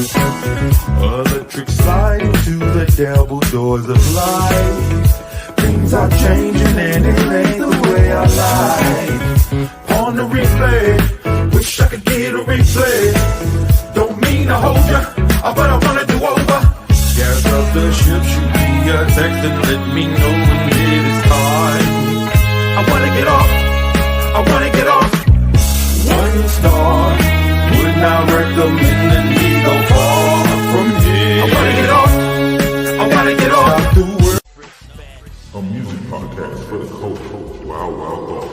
Electric slide to the devil doors of life. Things are changing and it ain't the way I like. On the replay, wish I could get a replay. Don't mean to hold ya, but I wanna do over. Gas up the ship, shoot me a text and let me know when it is time. I wanna get off, I wanna get off. 1 star, would not recommend that we go far from here. I wanna get off, I wanna get off. A music podcast for the culture. Wild, wild thoughts.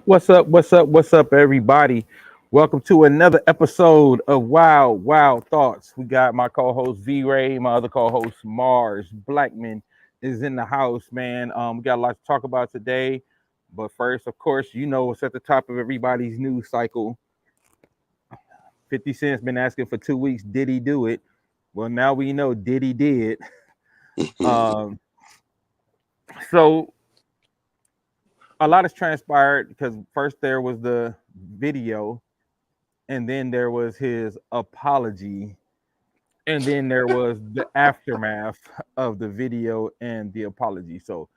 What's up, everybody? Welcome to another episode of Wild, Wild Thoughts. We got my co-host V-Ray, my other co-host Mars Blackman is in the house, man. We got a lot to talk about today. But first, of course, you know what's at the top of everybody's news cycle. 50 Cent's been asking for 2 weeks, did he do it? Well, now we know Diddy did. So a lot has transpired because first there was the video, and then there was his apology, and then there was the aftermath of the video and the apology. So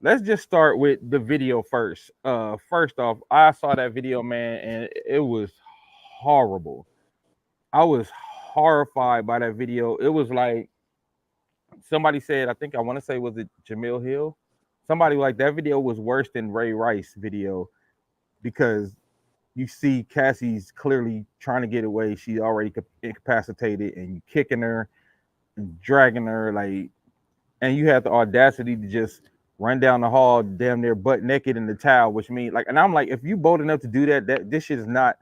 let's just start with the video first. First off, I saw that video, man, and it was horrible. I was horrified by that video. It was like somebody said, I want to say, was it Jamil Hill? Somebody like that video was worse than Ray Rice video because you see Cassie's clearly trying to get away. She's already incapacitated, and you kicking her and dragging her, like, and you have the audacity to just run down the hall damn near butt naked in the towel, which means like, and I'm like, if you bold enough to do that this shit is not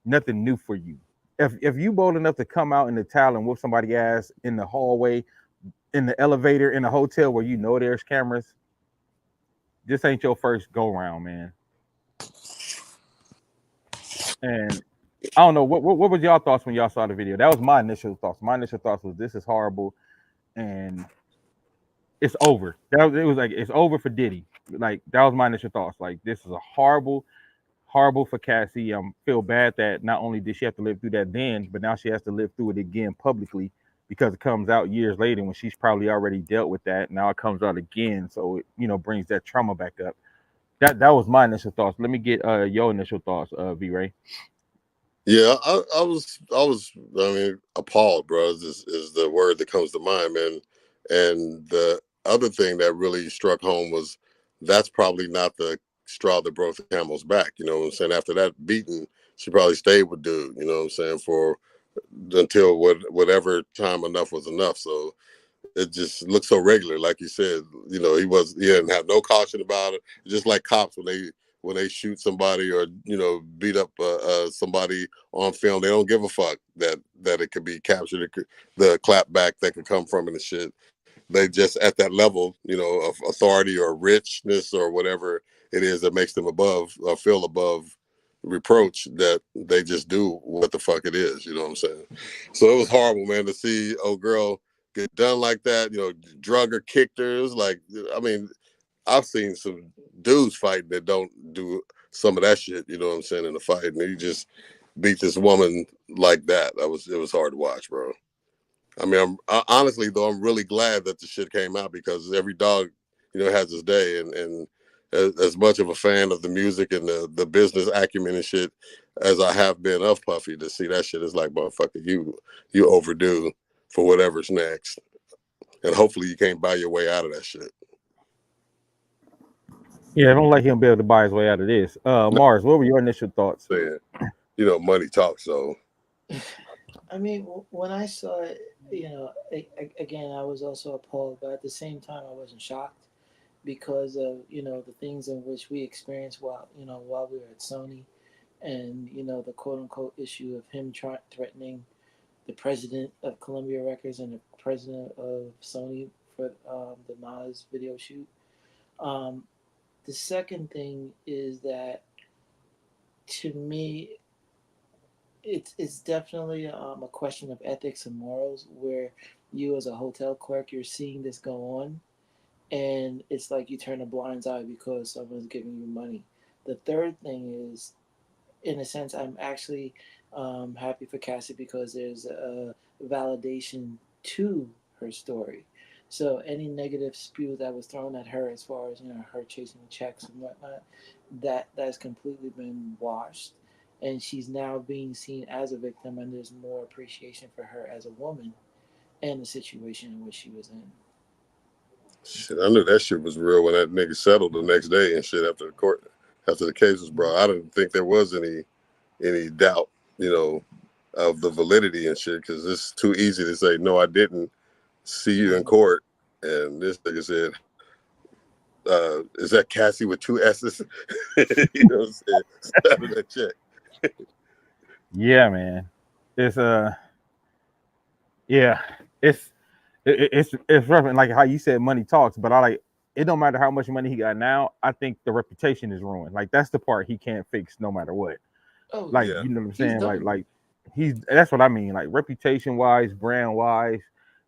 nothing new for you. If you bold enough to come out in the towel and whoop somebody's ass in the hallway, in the elevator, in a hotel where you know there's cameras, this ain't your first go round, man. And I don't know what was y'all thoughts when y'all saw the video. That was my initial thoughts. My initial thoughts was this is horrible, and it's over. It was like it's over for Diddy. Like that was my initial thoughts. Like this is a horrible for Cassie. Feel bad that not only did she have to live through that then, but now she has to live through it again publicly because it comes out years later when she's probably already dealt with that. Now it comes out again, so it brings that trauma back up. That was my initial thoughts. Let me get your initial thoughts, V-Ray. Yeah, I was appalled, bro. Is the word that comes to mind, man. And the other thing that really struck home was that's probably not the straw that broke the camel's back. You know what I'm saying? After that beating, she probably stayed with dude. You know what I'm saying? For until whatever time enough was enough. So it just looked so regular, like you said. He didn't have no caution about it. Just like cops when they shoot somebody or beat up somebody on film, they don't give a fuck that it could be captured, the clap back that could come from it and shit. They just at that level, of authority or richness or whatever it is that makes them above or feel above reproach, that they just do what the fuck it is. You know what I'm saying? So it was horrible, man, to see old girl get done like that. Drug her, kicked her. It was like, I've seen some dudes fighting that don't do some of that shit, you know what I'm saying, in the fight. And he just beat this woman like that. It was hard to watch, bro. Honestly, though, I'm really glad that the shit came out because every dog, has his day. And as much of a fan of the music and the business acumen and shit as I have been of Puffy, to see that shit is like, motherfucker, you overdue for whatever's next. And hopefully you can't buy your way out of that shit. Yeah, I don't like him be able to buy his way out of this. Mars, what were your initial thoughts? Money talks, so. When I saw it, again, I was also appalled, but at the same time, I wasn't shocked because of, the things in which we experienced while we were at Sony and, the quote unquote issue of him threatening the president of Columbia Records and the president of Sony for the Nas video shoot. The second thing is that, to me, it's definitely a question of ethics and morals, where you as a hotel clerk, you're seeing this go on, and it's like you turn a blind eye because someone's giving you money. The third thing is, in a sense, I'm actually happy for Cassie because there's a validation to her story. So any negative spew that was thrown at her, as far as her chasing checks and whatnot, that's completely been washed, and she's now being seen as a victim, and there's more appreciation for her as a woman and the situation in which she was in. Shit, I knew that shit was real when that nigga settled the next day and shit after the case was brought. I didn't think there was any doubt, of the validity and shit, because it's too easy to say no, I didn't see you in court, and this nigga said, "Is that Cassie with two S's?" You know what I'm saying? Out of that check. Yeah, man. It's yeah, it's it's rough. And like how you said, money talks. But I like it. Don't matter how much money he got now. I think the reputation is ruined. Like that's the part he can't fix, no matter what. Oh Like yeah, Yeah, you know what I'm he's saying? done. Like he's that's what I mean. Like reputation wise, brand wise,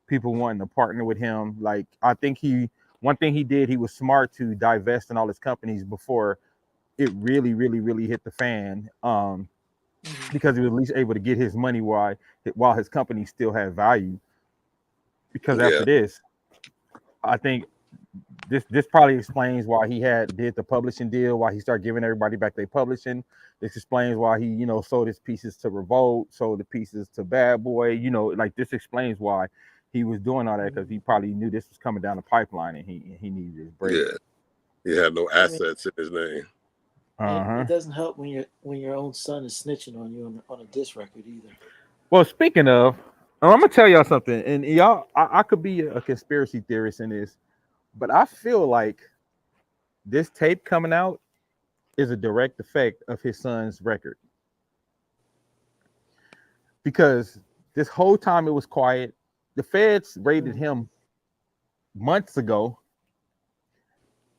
people wanting to partner with him. Like I think he one thing he did, he was smart to divest in all his companies before it really hit the fan. Mhm. Because he was at least able to get his money while his company still had value. Because yeah, after this, I think this probably explains why he had did the publishing deal, why he started giving everybody back their publishing. This explains why he, sold his pieces to Revolt, sold the pieces to Bad Boy. Like this explains why he was doing all that because he probably knew this was coming down the pipeline and he needed his bread. yeah. He had no I mean, assets in his name. Uh and huh. it doesn't help when your own son is snitching on you on a diss record either. Well, speaking of, I'm gonna tell y'all something, and y'all, I could be a conspiracy theorist in this, but I feel like this tape coming out is a direct effect of his son's record because this whole time it was quiet. The feds raided Mm-hmm. him months ago,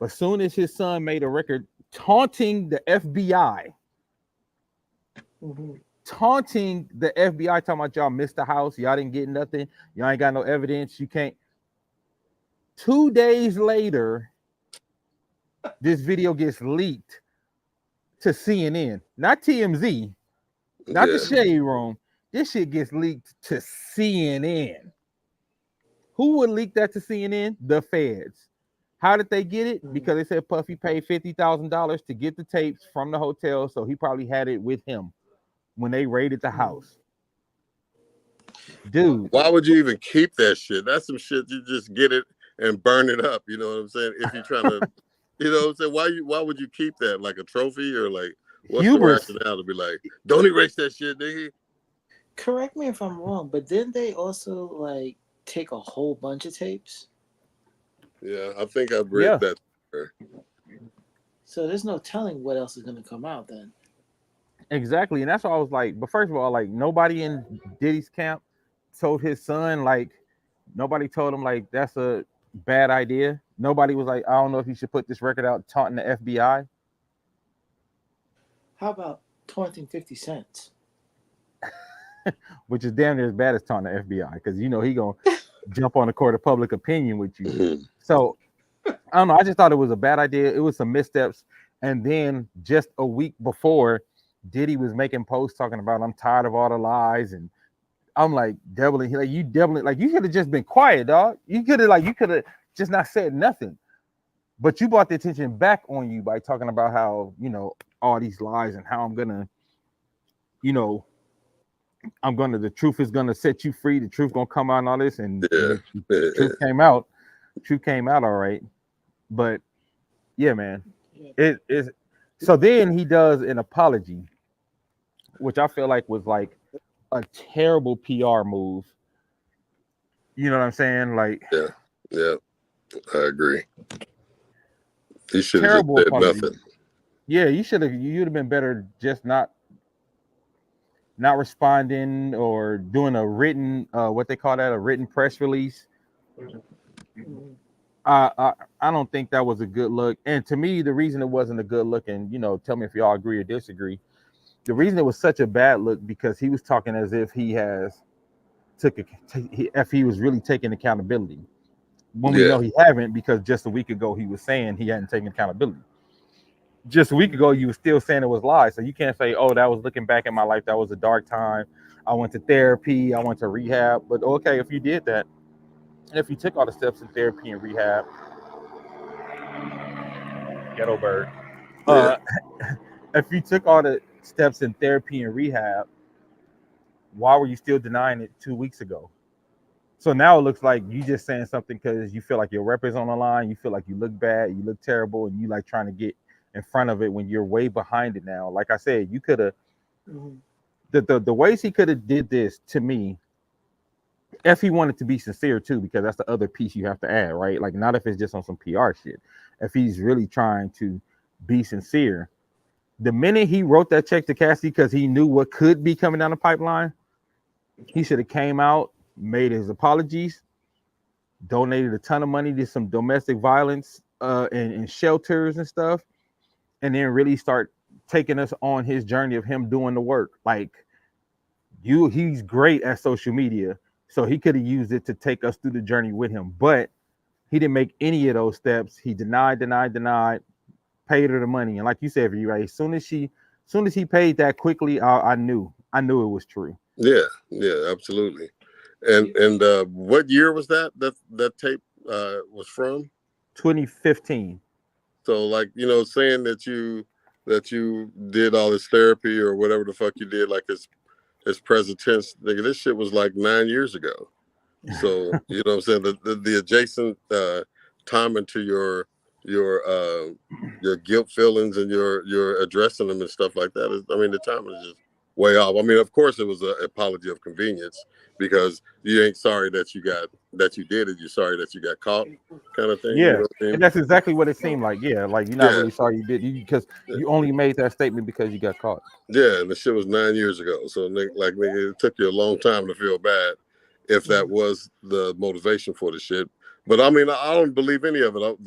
but soon as his son made a record taunting the FBI, Mm-hmm. talking about y'all missed the house, y'all didn't get nothing, y'all ain't got no evidence, you can't. 2 days later, this video gets leaked to CNN, not TMZ, not the Yeah, Shade Room. This shit gets leaked to CNN. Who would leak that to CNN? The feds. How did they get it? Mm-hmm. Because they said Puffy paid $50,000 to get the tapes from the hotel, so he probably had it with him when they raided the Mm-hmm. house. Dude, why would you even keep that shit? That's some shit you just get it and burn it up. You know what I'm saying? If you're trying to, what I'm saying? Why would you keep that like a trophy or like what's the hubris. rationale to be like, don't erase that shit, nigga? Correct me if I'm wrong, but didn't they also like take a whole bunch of tapes? Yeah, I think I've read Yeah, that. So there's no telling what else is going to come out then. exactly. And that's why I was like, but first of all, like nobody in Diddy's camp told his son, like, nobody told him like that's a bad idea. Nobody was like, I don't know if you should put this record out taunting the FBI. How about taunting 50 cents? Which is damn near as bad as taunting the FBI because he gonna jump on the court of public opinion with you. Mhm. So I don't know. I just thought it was a bad idea. It was some missteps, and then just a week before, Diddy was making posts talking about I'm tired of all the lies, and I'm like doubling. Like you doubling. Like you could have just been quiet, dog. You could have just not said nothing. But you brought the attention back on you by talking about how all these lies and how you know the truth is gonna set you free. The truth gonna come out and all this, and Yeah, the yeah, truth came out. Truth came out all right, but yeah, man, Yeah. it is. So then he does an apology, which I feel like was like a terrible PR move. You know what I'm saying? Like yeah, yeah. I agree. He should have just terrible said apology. nothing. Yeah, you'd have been better just not responding or doing a written what they call that, a written press release. Mhm. I don't think that was a good look. And to me, the reason it wasn't a good look, and tell me if y'all agree or disagree. The reason it was such a bad look because he was talking as if if he was really taking accountability. When we Yeah, know he haven't, because just a week ago he was saying he hadn't taken accountability. just a week ago you were still saying it was lies. So you can't say, "Oh, that was looking back in my life. That was a dark time. I went to therapy. I went to rehab." But okay, if you did that, and if you took all the steps in therapy and rehab, ghetto bird. Yeah, Uh, if you took all the steps in therapy and rehab, why were you still denying it 2 weeks ago? So now it looks like you just saying something because you feel like your rep is on the line. You feel like you look bad, you look terrible, and you like trying to get in front of it when you're way behind it now. Like I said, you could have Mhm. the ways he could have did this to me if he wanted to be sincere too, because that's the other piece you have to add, right? Like not if it's just on some PR shit. If he's really trying to be sincere, the minute he wrote that check to Cassie because he knew what could be coming down the pipeline, he should have came out, made his apologies, donated a ton of money to some domestic violence and shelters and stuff, and then really start taking us on his journey of him doing the work. Like he's great at social media, so he could have used it to take us through the journey with him. But he didn't make any of those steps. He denied, paid her the money, and like you said, right, as soon as he paid that quickly, I knew it was true. yeah, yeah, absolutely. And what year was that tape was from? 2015. So like, saying that you did all this therapy or whatever the fuck you did, like his present tense, nigga, this shit was like 9 years ago. So you know what I'm saying? The adjacent timing to your guilt feelings and your addressing them and stuff like that is, I mean, the timing is just way off. I mean, of course it was an apology of convenience because you ain't sorry that you did it, you're sorry that you got caught, kind of thing. You Yeah, know what I and mean? that's exactly what it seemed like. Yeah, like you're not Yeah. really sorry you did because you only made that statement because you got caught. Yeah, and the shit was 9 years ago. So, like, nigga, it took you a long time to feel bad if that Mhm. was the motivation for the shit. But I mean, I don't believe any of it.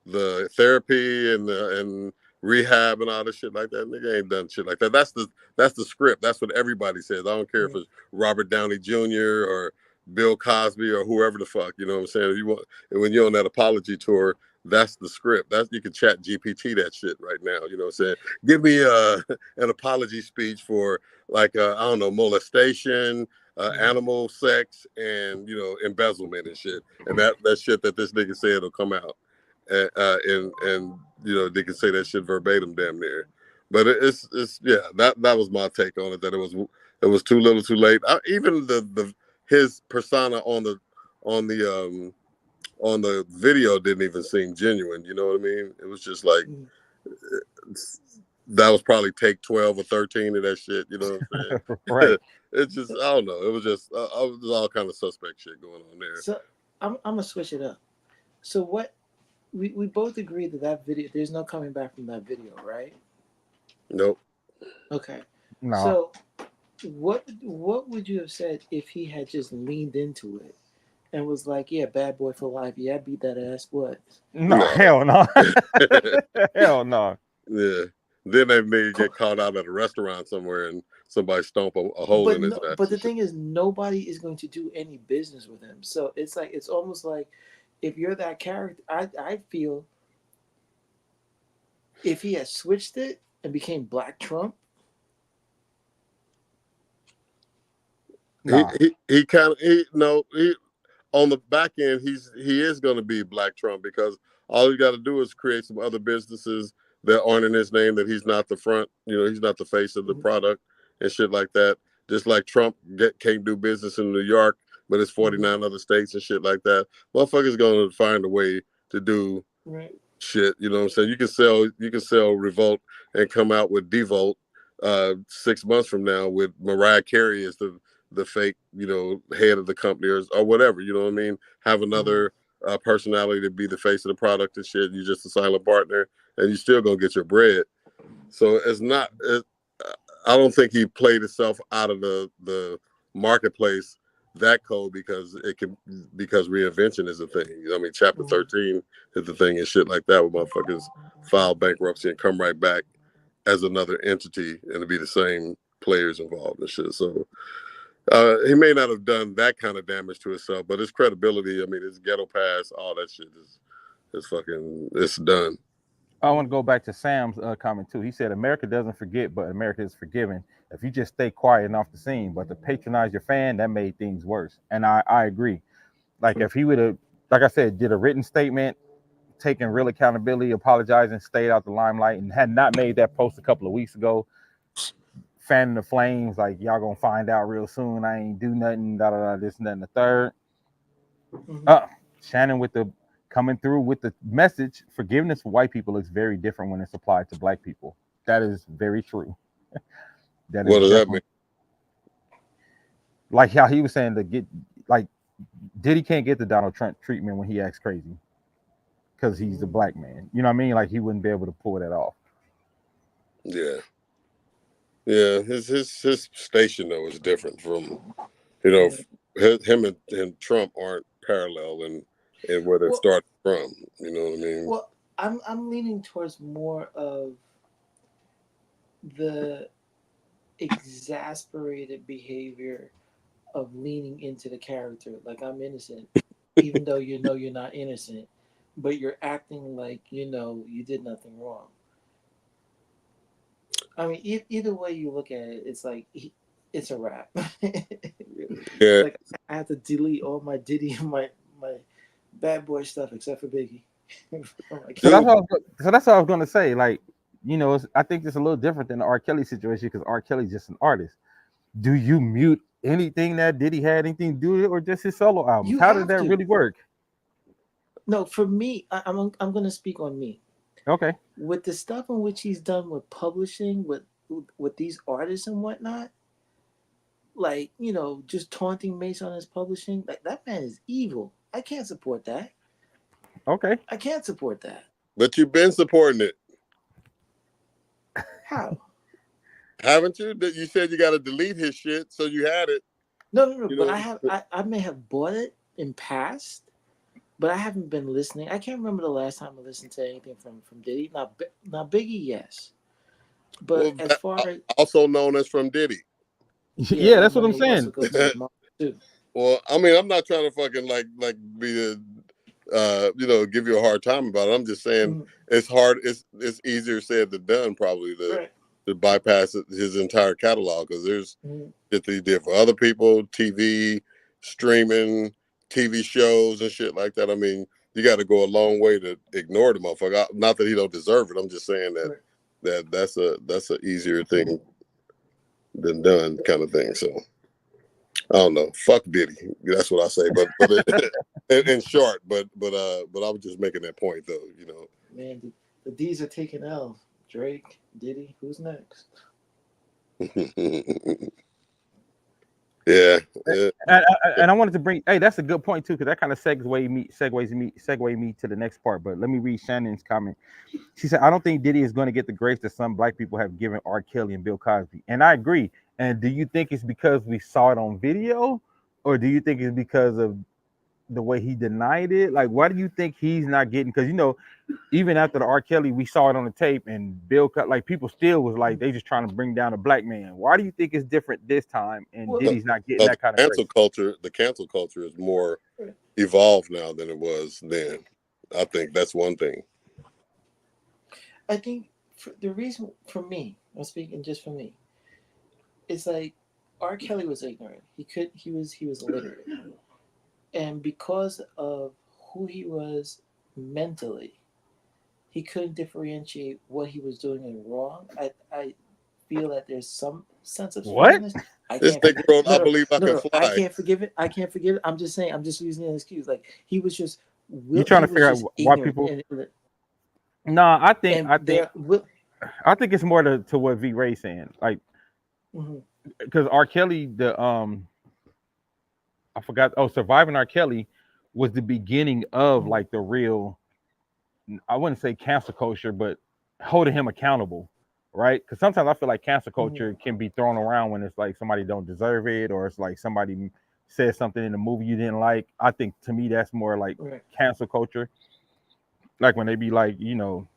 The therapy and rehab and all this shit like that. Nigga ain't done shit like that. That's the script. That's what everybody says. I don't care if Right. it's Robert Downey Jr. or Bill Cosby or whoever the fuck. You know what I'm saying? If you want, when you're on that apology tour, that's the script. That's, you can chat GPT that shit right now. You know what I'm saying? Give me an apology speech for, like, I don't know, molestation, Mhm. animal sex, and embezzlement and shit. And that shit that this nigga said will come out, and they can say that shit verbatim, damn near. But it's yeah, that was my take on it. That it was too little, too late. Even the his persona on the um on the video didn't even seem genuine. You know what I mean? It was just like, Mhm. that was probably take 12 or 13 of that shit. You know what I'm Right. saying? It's just, I don't know. It was just I was all kind of suspect shit going on there. So I'm gonna switch it up. So what we both agree that video there's no coming back from that video, right? Nope. Okay. No, So what would you have said if he had just leaned into it and was like, "Yeah, bad boy for life. Yeah, I beat that ass. What?" no, No. hell no, hell no. Yeah. Then that nigga get caught out at a restaurant somewhere and somebody stomp a hole But in his no, ass but the and shit. thing is, nobody is going to do any business with him. So it's like it's almost like if you're that character, I feel if he had switched it and became Black Trump, He No, he he kind of he no he on the back end, he is going to be Black Trump because all you got to do is create some other businesses that aren't in his name, that he's not the front, he's not the face of the mm-hmm, product and shit like that. Just like Trump can't do business in New York, but it's mm-hmm, 49 other states and shit like that. Motherfuckers going to find a way to do right, shit. You know what I'm saying? You can sell Revolt and come out with Devolt 6 months from now with Mariah Carey as the fake, head of the company or whatever. You know what I mean? Have mm-hmm, another personality to be the face of the product and shit. You're just a silent partner, and you still gonna get your bread. So it's not. I don't think he played himself out of the marketplace that cold because reinvention is a thing. I mean, Chapter mm-hmm. 13 is the thing and shit like that, where motherfuckers file bankruptcy and come right back as another entity and to be the same players involved and shit. So he may not have done that kind of damage to himself, but his credibility, I mean, his ghetto pass, all that shit is fucking, it's done. I want to go back to Sam's comment too. He said America doesn't forget, but America is forgiving. If you just stay quiet and off the scene, but to patronize your fan, that made things worse. And I agree. Like if he would have, like I said, did a written statement, taken real accountability, apologizing, stayed out the limelight, and had not made that post a couple of weeks ago, fanning the flames, like y'all gonna find out real soon. I ain't do nothing, da da da, this and that and the third. Shannon with the coming through with the message, forgiveness for white people looks very different when it's applied to black people. That is very true. That What is does that mean? like how he was saying to get like Diddy can't get the Donald Trump treatment when he acts crazy because he's a black man. You know what I mean? Like he wouldn't be able to pull that off. Yeah. Yeah, his station though is different from, you know, him and Trump aren't parallel in where they started from. You know what I mean? Well, I'm leaning towards more of the exasperated behavior of leaning into the character, like I'm innocent, even though you know you're not innocent, but you're acting like you know you did nothing wrong. I mean, either way you look at it, it's like it's a wrap. Really. Yeah. Like I have to delete all my Diddy and my bad boy stuff except for Biggie. So that's what I was gonna say. Like, you know, I think it's a little different than the R. Kelly situation because R. Kelly's just an artist. Do you mute anything that Diddy had anything to do with it, or just his solo albums? You How does have that to. really work? No, for me, I'm going to speak on me. Okay. With the stuff in which he's done with publishing, with these artists and whatnot, like you know, just taunting Mace on his publishing, like that man is evil. I can't support that. Okay. I can't support that. But you've been supporting it, How? haven't you? You said you got to delete his shit, so you had it. No. You But know, I may have bought it in past, but I haven't been listening. I can't remember the last time I listened to anything from Diddy. Now Biggie, yes, but well, as far as also known as from Diddy. yeah, Yeah, that that's what I'm money also saying. goes to his mom too. Well, I mean, I'm not trying to fucking like be a you know, give you a hard time about it. I'm just saying it's hard. It's easier said than done, probably Right. to bypass his entire catalog because there's shit that he did for other people, TV, streaming, TV shows and shit like that. I mean, you got to go a long way to ignore the motherfucker. Not that he don't deserve it. I'm just saying that's a easier thing than done kind of thing. So. I don't know. Fuck Diddy. That's what I say. But in short, but I was just making that point though. You know. Man, the D's are taking L. Drake, Diddy, who's next? Yeah. And I wanted to bring. Hey, that's a good point too, because that kind of segue me to the next part. But let me read Shannon's comment. She said, "I don't think Diddy is going to get the grace that some black people have given R. Kelly and Bill Cosby." And I agree. And do you think it's because we saw it on video, or do you think it's because of the way he denied it? Like, why do you think he's not getting? Because you know, even after the R. Kelly, we saw it on the tape, and like people still was like, they just trying to bring down a black man. Why do you think it's different this time, and Diddy's not getting that kind of grace? The cancel culture is more evolved now than it was then. I think that's one thing. I think the reason for me, I'm speaking just for me, it's like R. Kelly was ignorant. He was illiterate, and because of who he was mentally, he couldn't differentiate what he was doing and wrong. I feel that there's some sense of forgiveness. This nigga wrote, I believe I can fly. I can't forgive it. I can't forgive it. I'm just saying. I'm just using an excuse. Like he was just. You trying to figure out why people? No, I think it's more to what V Ray's saying. Like, because R. Kelly, I forgot. Oh, Surviving R. Kelly was the beginning of like the real. I wouldn't say cancel culture, but holding him accountable, right? Because sometimes I feel like cancel culture can be thrown around when it's like somebody don't deserve it, or it's like somebody says something in the movie you didn't like. I think to me that's more like cancel culture. Like when they be like, you know,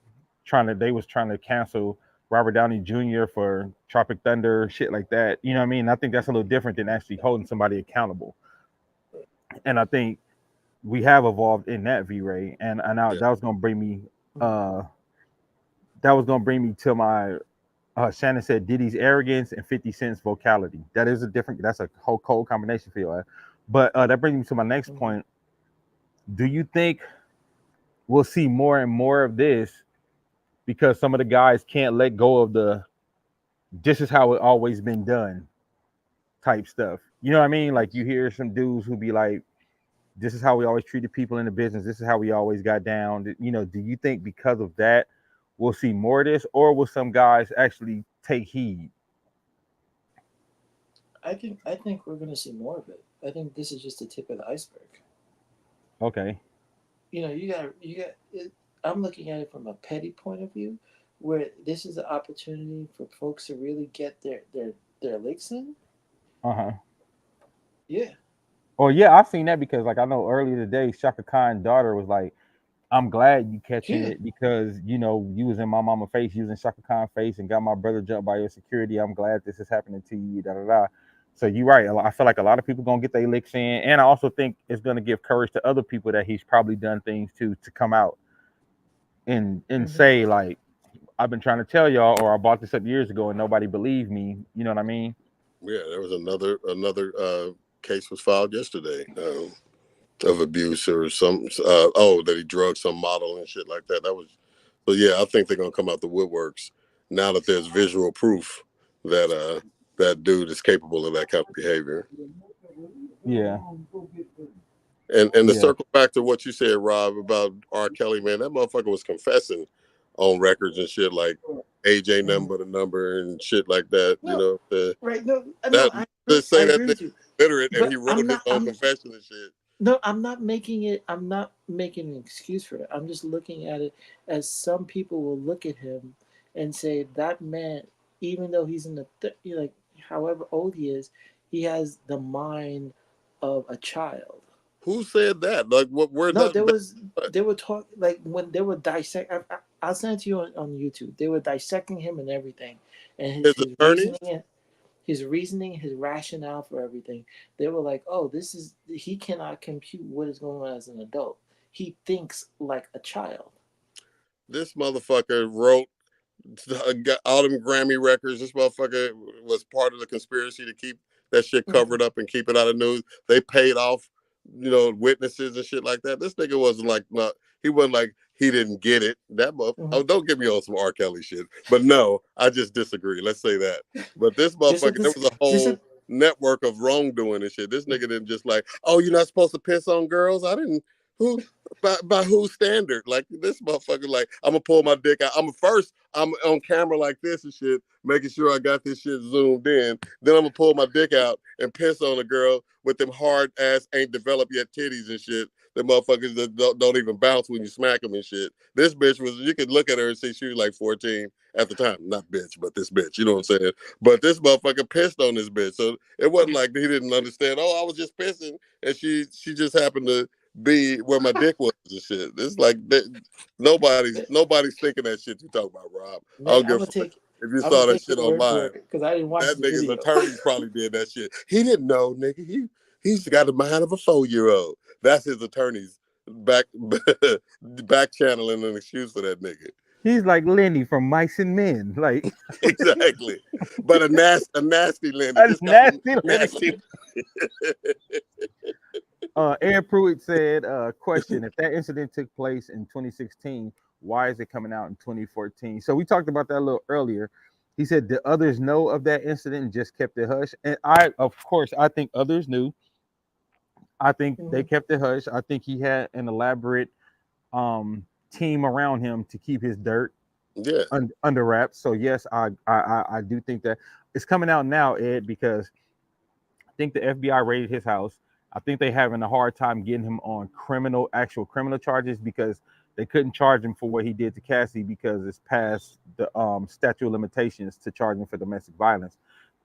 they was trying to cancel Robert Downey Jr. for Tropic Thunder, shit like that. You know what I mean? I think that's a little different than actually holding somebody accountable. And I think we have evolved in that, V-Ray. And that was gonna bring me that was gonna bring me to my Shannon said Diddy's arrogance and 50 Cent's vocality. That is a different. That's a whole cold combination for you. But that brings me to my next point. Do you think we'll see more and more of this because some of the guys can't let go of the "this is how it always been done" type stuff? You know what I mean? Like you hear some dudes who be like, "This is how we always treated people in the business. This is how we always got down." You know, do you think because of that we'll see more of this, or will some guys actually take heed? I think we're gonna see more of it. I think this is just the tip of the iceberg. Okay. You got. I'm looking at it from a petty point of view, where this is an opportunity for folks to really get their licks in. Uh-huh. Yeah. Oh yeah, I've seen that because like I know earlier today, Shaka Khan's daughter was like, "I'm glad you catching Yeah. it because you know you was in my mama face, you was in Shaka Khan's face, and got my brother jumped by your security. I'm glad this is happening to you." Da da da. So you're right. I feel like a lot of people gonna get their licks in, and I also think it's gonna give courage to other people that he's probably done things to come out and Hmm. say like, "I've been trying to tell y'all," or "I bought this up years ago and nobody believed me." You know what I mean? Yeah, there was another case was filed yesterday of abuse or some that he drugged some model and shit like that. That was so yeah. I think they're gonna come out the woodworks now that there's visual proof that that dude is capable of that kind of behavior. Yeah. And to Yeah. circle back to what you said, Rob, about R. Kelly, man, that motherfucker was confessing on records and shit like AJ Hmm. number to number and shit like that. You No, know, right? No, no. that to I say that agree nigga with you, literate and he but I'm wrote his not. own confession and shit. No, I'm not making it. I'm not making an excuse for it. I'm just looking at it as some people will look at him and say that man, even though he's in the like however old he is, he has the mind of a child. Who said that? Like, what? Where No, that? there that was they were talk like when they were dissect. I'll send it to you on YouTube. They were dissecting him and everything, and his his attorneys? reasoning, his rationale for everything. They were like, "Oh, this is he cannot compute what is going on as an adult. He thinks like a child." This motherfucker wrote got all them Grammy records. This motherfucker was part of the conspiracy to keep that shit Mm-hmm. covered up and keep it out of news. They paid off, witnesses and shit like that. This nigga wasn't like not. He wasn't like he didn't get it. That motherfucker. Mm-hmm. Oh, don't get me on some R. Kelly shit. But no, I just disagree. Let's say that. But this Just at motherfucker, there this, was a just at, whole network of wrongdoing and shit. This nigga didn't just like, oh, you're not supposed to piss on girls. I didn't. Who by whose standard? Like this motherfucker, like I'm gonna pull my dick out. I'm on camera like this and shit, making sure I got this shit zoomed in. Then I'm gonna pull my dick out and piss on a girl with them hard ass ain't developed yet titties and shit. The motherfuckers that don't even bounce when you smack them and shit. This bitch was, you could look at her and see she was like 14 at the time. Not bitch, but this bitch, you know what I'm saying? But this motherfucker pissed on this bitch. So it wasn't like he didn't understand, oh, I was just pissing and she just happened to be where my dick was and shit. It's like nobody's thinking that shit you talk about, Rob. I man, don't give a fuck if you I'm gonna saw that take shit your word for online. it because I didn't watch That the nigga's video. attorneys probably did that shit. He didn't know, nigga. He's got the mind of a 4-year-old. That's his attorneys back back channeling an excuse for that nigga. He's like Lenny from Mice and Men. Like Exactly. But a nasty Lenny. a Just got some nasty Lenny. nasty. Aaron Pruitt said, question, if that incident took place in 2016, why is it coming out in 2014? So we talked about that a little earlier. He said, the others know of that incident and just kept it hush. And of course, I think others knew. I think they Mm-hmm. kept it hush. I think he had an elaborate team around him to keep his dirt Yeah. under wraps. So yes, I do think that it's coming out now, Ed, because I think the FBI raided his house. I think they're having a hard time getting him on actual criminal charges because they couldn't charge him for what he did to Cassie because it's past the statute of limitations to charge him for domestic violence.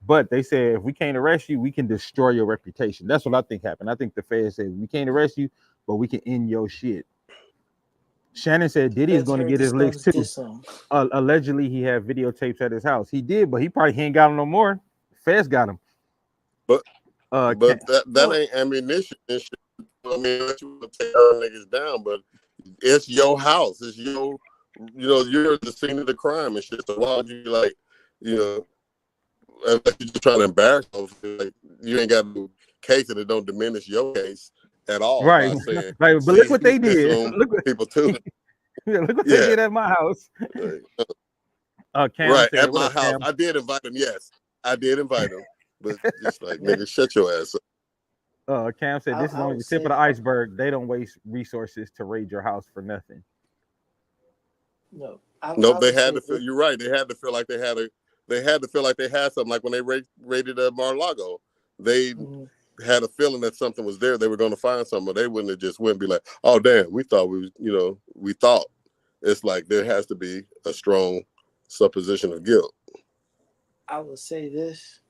But they said if we can't arrest you, we can destroy your reputation. That's what I think happened. I think the feds said we can't arrest you, but we can end your shit. Shannon said Diddy is Feds going to heard get the his licks Stones too. diss song. Allegedly, he had videotapes at his house. He did, but he probably ain't got him no more. Feds got him. But Can, that Well, ain't ammunition and shit. I mean, unless you want to take our niggas down, but it's your house. It's your you're at the scene of the crime and shit. So why would you like, you know, unless you're just trying to embarrass yourself, like you ain't got no case and it don't diminish your case at all Right. by saying, Like, but see, look what he was they snitching did. on Look what people too. look what they Yeah. did at my house. Like, Cam right. said, At "What my up, house. Cam?" I did invite him, yes. I did invite him. But just like, nigga, shut your ass up. Cam said, "This is I only would the tip say of the iceberg. They don't waste resources to raid your house for nothing." no. Nope, I they would had say to feel. this. You're right. They had to feel like they had a. They had to feel like they had something. Like when they raided Mar-a-Lago, they Mhm. had a feeling that something was there. They were going to find something. They wouldn't have just went and be like, "Oh, damn, we thought we was." We thought. It's like there has to be a strong supposition of guilt. I would say this.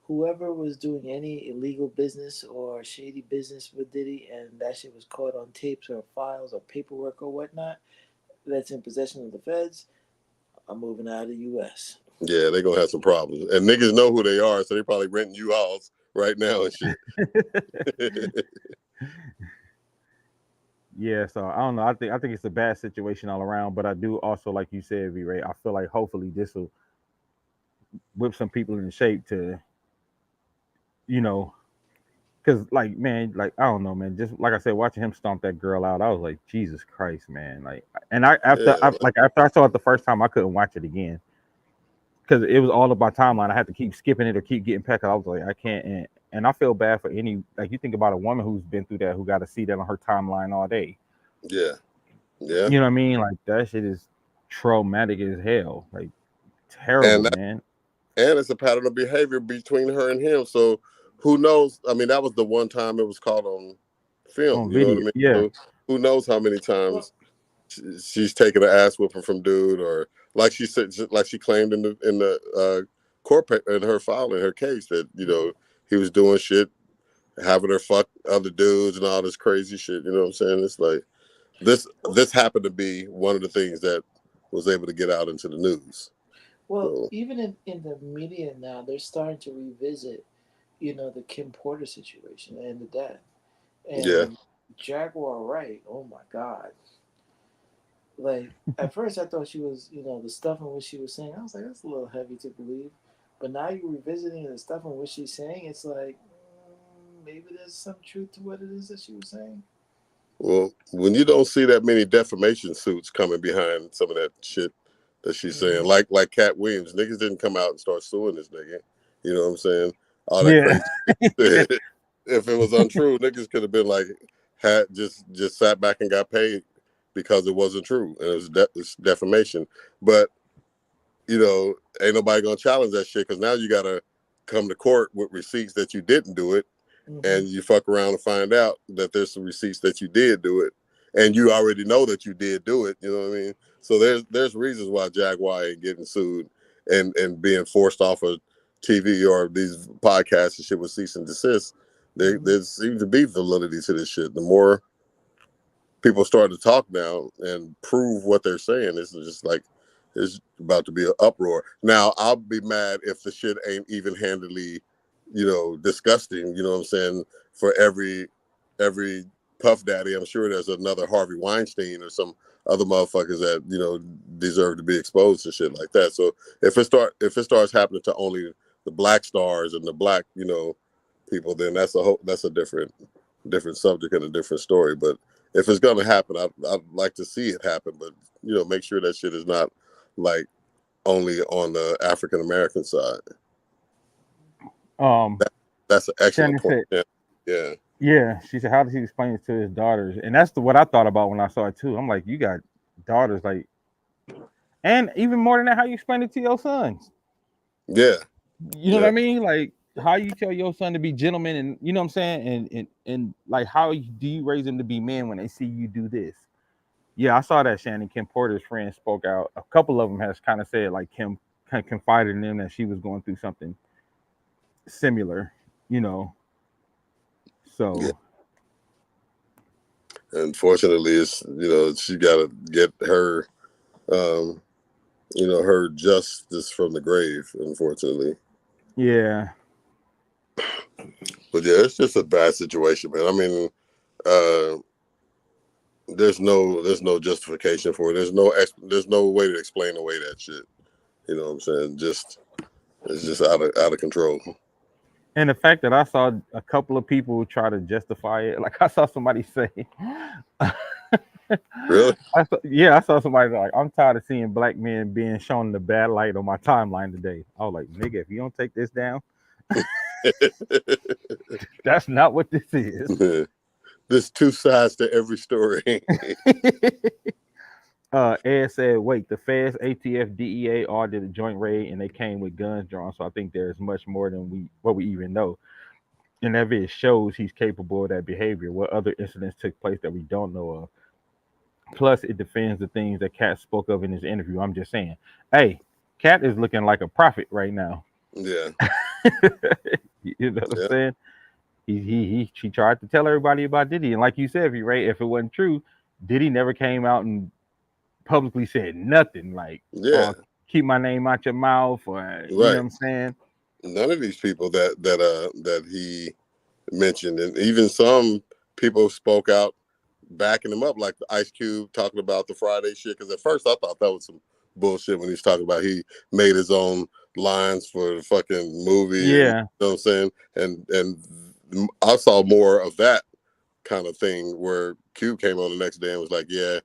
Whoever was doing any illegal business or shady business with Diddy and that shit was caught on tapes or files or paperwork or whatnot that's in possession of the feds, I'm moving out of the U.S. Yeah, they're gonna have some problems, and niggas know who they are, so they probably renting you off right now and shit. Yeah, so I don't know. I think it's a bad situation all around, but I do also, like you said, V-Ray, I feel like hopefully this will whip some people into shape to, you know, because like man, like I don't know, man. Just like I said, watching him stomp that girl out, I was like, Jesus Christ, man. Like, and Yeah, after I saw it the first time, I couldn't watch it again because it was all about timeline. I had to keep skipping it or keep getting pecked. I was like, I can't. And I feel bad for any like you think about a woman who's been through that, who got to see that on her timeline all day. yeah, yeah, You know what I mean? Like that shit is traumatic as hell. Like and terrible, that, man. and it's a pattern of behavior between her and him. So who knows? I mean, that was the one time it was caught on film. On You know what I video, mean? yeah, So who knows how many Well, times she's taken an ass whooping from dude, or like she said, like she claimed in the court in her file in her case that he was doing shit, having her fuck other dudes and all this crazy shit. You know what I'm saying? It's like this happened to be one of the things that was able to get out into the news. well, So even in the media now, they're starting to revisit, the Kim Porter situation and the death. yeah, And Jaguar Wright, oh my God. Like, at first I thought she was, the stuff in which she was saying, I was like, that's a little heavy to believe. But now you're revisiting the stuff in which she's saying, it's like, maybe there's some truth to what it is that she was saying. well, when you don't see that many defamation suits coming behind some of that shit that she's saying, Mm-hmm. like Cat Williams, niggas didn't come out and start suing this nigga. You know what I'm saying? All that yeah, crazy shit. If it was untrue, niggas could have been like had just sat back and got paid because it wasn't true and it's defamation. But ain't nobody gonna challenge that shit because now you gotta come to court with receipts that you didn't do it, Mm-hmm. and you fuck around and find out that there's some receipts that you did do it, and you already know that you did do it. You know what I mean? So there's reasons why Jaguar ain't getting sued and being forced off of TV or these podcasts and shit with cease and desist. Mm-hmm. There seems to be validity to this shit. The more people start to talk now and prove what they're saying, it's just like it's about to be an uproar. Now I'll be mad if the shit ain't even handedly, disgusting. You know what I'm saying? For every Puff Daddy, I'm sure there's another Harvey Weinstein or some other motherfuckers that deserve to be exposed to shit like that. So if it starts happening to only the black stars and the black people, then that's a different subject and a different story. But if it's gonna happen, I'd like to see it happen. But make sure that shit is not like only on the African American side. um, That's an excellent Shannon point. said, Yeah. yeah. She said, how does he explain it to his daughters? And that's what I thought about when I saw it too. I'm like, you got daughters, like, and even more than that, how you explain it to your sons? Yeah. You know what Yeah. I mean? Like how you tell your son to be gentlemen, and you know what I'm saying, and like how do you raise them to be men when they see you do this? Yeah, I saw that Shannon Kim Porter's friend spoke out. A couple of them has kind of said like Kim kind of confided in them that she was going through something similar, you know. Yeah. So Unfortunately, it's she got to get her her justice from the grave. Unfortunately, yeah, but yeah, it's just a bad situation, man. I mean, uh, there's no justification for it. There's no way to explain away that shit. You know what I'm saying? It's just out of control. And the fact that I saw a couple of people try to justify it, like I saw somebody say, Really? I saw somebody like, I'm tired of seeing black men being shown in the bad light on my timeline today. I was like, nigga, if you don't take this down, that's not what this is. There's two sides to every story. Ed said, wait, the feds, ATF, DEA all did a joint raid and they came with guns drawn. So I think there's much more than what we even know. And that video shows he's capable of that behavior. What other incidents took place that we don't know of? Plus, it defends the things that Cat spoke of in his interview. I'm just saying, hey, Cat is looking like a prophet right now. Yeah. You know what I'm saying? He tried to tell everybody about Diddy, and like you said, if it wasn't true, Diddy never came out and publicly said nothing like, Yeah. keep my name out your mouth, or you know what I'm saying? None of these people that he mentioned, and even some people spoke out backing him up, like Ice Cube talking about the Friday shit. Because at first I thought that was some bullshit when he was talking about he made his own lines for the fucking movie. Yeah. And, you know what I'm saying? And I saw more of that kind of thing where Cube came on the next day and was like, yeah,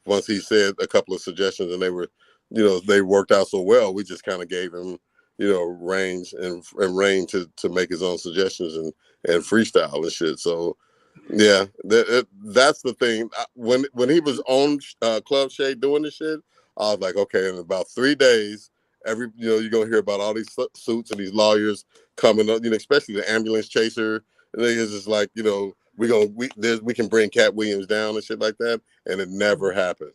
once he said a couple of suggestions and they were, they worked out so well, we just kind of gave him, range and reign to make his own suggestions and freestyle and shit. So yeah, that's the thing. When he was on Club Shade doing this shit, I was like, okay, in about 3 days, you're gonna hear about all these suits and these lawyers coming up, especially the ambulance chaser. And niggas just like, we can bring Cat Williams down and shit like that, and it never happened.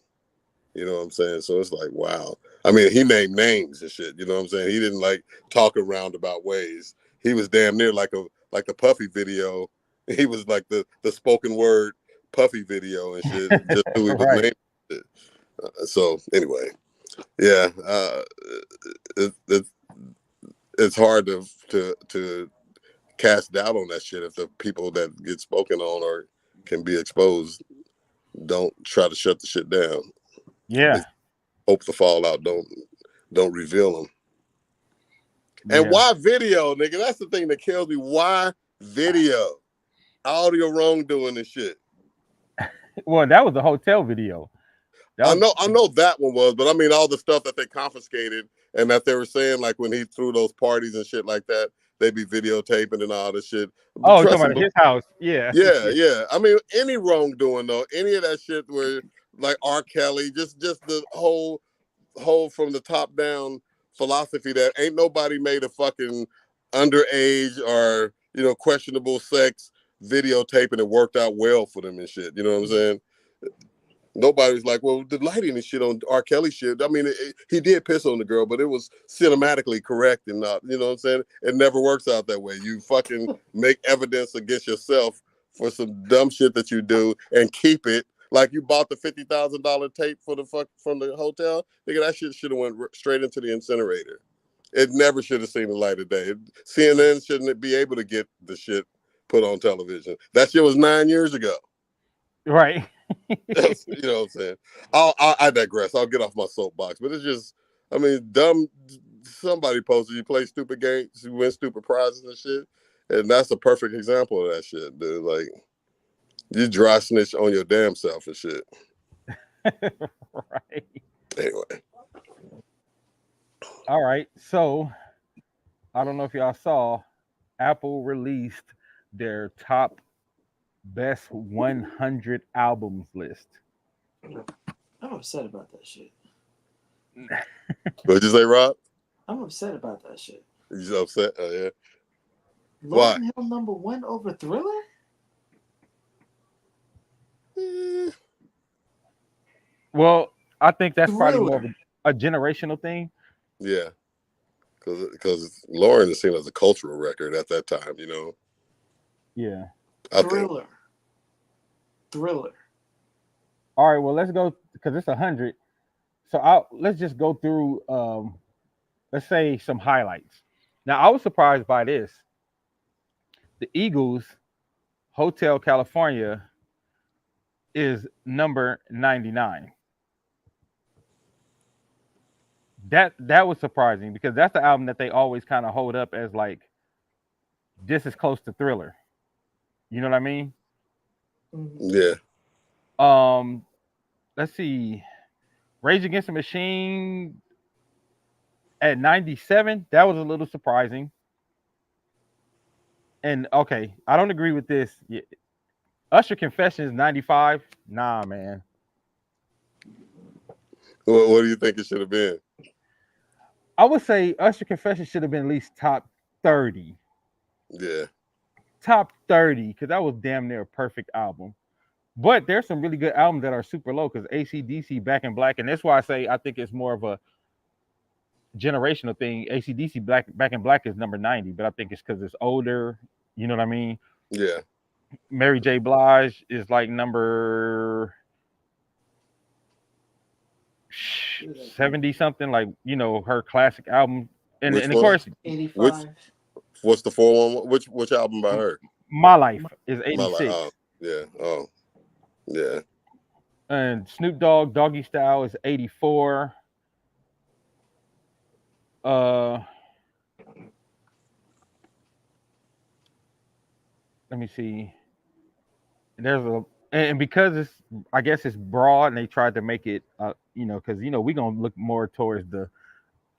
You know what I'm saying? So it's like, wow. I mean, he named names and shit. You know what I'm saying? He didn't like talk in roundabout ways. He was damn near like the Puffy video. He was like the spoken word Puffy video and shit. Just who he was named. So anyway, yeah, it's hard to cast doubt on that shit if the people that get spoken on or can be exposed don't try to shut the shit down. Yeah. Hope the fallout don't reveal them. And why video, nigga? That's the thing that kills me. Why video? Audio wrongdoing and shit. Well, that was a hotel video. I know that one was, but I mean all the stuff that they confiscated and that they were saying, like when he threw those parties and shit like that, they'd be videotaping and all this shit. Oh, you're talking about his house. Yeah. Yeah. I mean, any wrongdoing though, any of that shit where like R. Kelly, just the whole from the top down philosophy that ain't nobody made a fucking underage or questionable sex videotape and it worked out well for them and shit. You know what I'm saying? Nobody's like, well, the lighting and shit on R. Kelly shit. I mean, he did piss on the girl, but it was cinematically correct and not, you know what I'm saying? It never works out that way. You fucking make evidence against yourself for some dumb shit that you do and keep it. Like you bought the $50,000 tape from the hotel. Nigga, that shit should have went straight into the incinerator. It never should have seen the light of day. CNN shouldn't be able to get the shit put on television. That shit was 9 years ago. Right. You know what I'm saying? I digress. I'll get off my soapbox, but it's just, I mean, dumb. Somebody posted you play stupid games, you win stupid prizes and shit, and that's a perfect example of that shit, dude. Like, you dry snitch on your damn self and shit. Right. Anyway. All right. So, I don't know if y'all saw, Apple released their top best 100 albums list. I'm upset about that shit. What'd you say, Rob? I'm upset about that shit. You upset? Oh, yeah. Lauryn Hill #1 over Thriller? Well, I think that's probably more of a generational thing. Yeah. Because Lauryn is seen as a cultural record at that time, Yeah. Thriller. All right, well, let's go because it's 100. So let's just go through. Let's say some highlights. Now, I was surprised by this. The Eagles, Hotel California, is number 99. That was surprising because that's the album that they always kind of hold up as like this is close to Thriller. You know what I mean? Mhm. Yeah. Um, let's see. Rage Against the Machine at 97. That was a little surprising. And okay, I don't agree with this. Usher Confessions 95. Nah, man. What do you think it should have been? I would say Usher Confessions should have been at least top 30. Yeah. Top 30, because that was damn near a perfect album. But there's some really good albums that are super low because ACDC Back in Black, and that's why I say I think it's more of a generational thing. ACDC Back in Black is number 90, but I think it's because it's older. You know what I mean? Yeah. Mary J. Blige is like number Who that? 70 something, like, her classic album. Which And of one? course, Which 85. what's the 411? Which album by her? My Life is My life. 86. Oh, yeah. Oh, yeah. And Snoop Dogg Doggy Style is 84. Uh let me see. There's a and because it's, I guess it's broad and they tried to make it because we're gonna look more towards the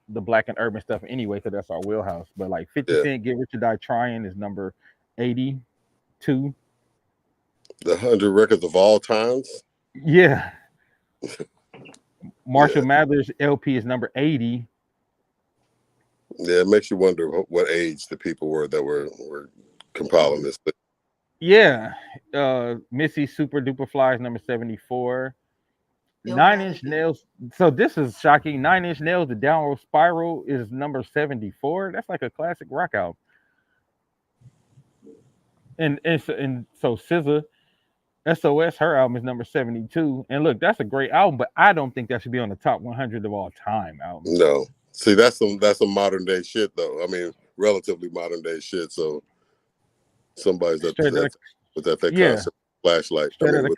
black and urban stuff anyway, because that's our wheelhouse. But like 50 Yeah. Cent Get Rich or Die Trying is number 82. The 100 records of all times. Yeah. Marshall Yeah. Mathers LP is number 80. Yeah. It makes you wonder what age the people were that were compiling this thing. Yeah. Missy Super Duper Fly is number 74. Nine Inch Illmatic. Nails. So this is shocking. 9 Inch Nails, The Downward Spiral is number 74. That's like a classic rock album. And so SZA, SOS, her album is number 72. And look, that's a great album, but I don't think that should be on the top 100 of all time albums. No. See, that's some modern day shit though. I mean, relatively modern day shit. So somebody's Straight out of, with that yeah, concept flashlight. I straight out mean, of,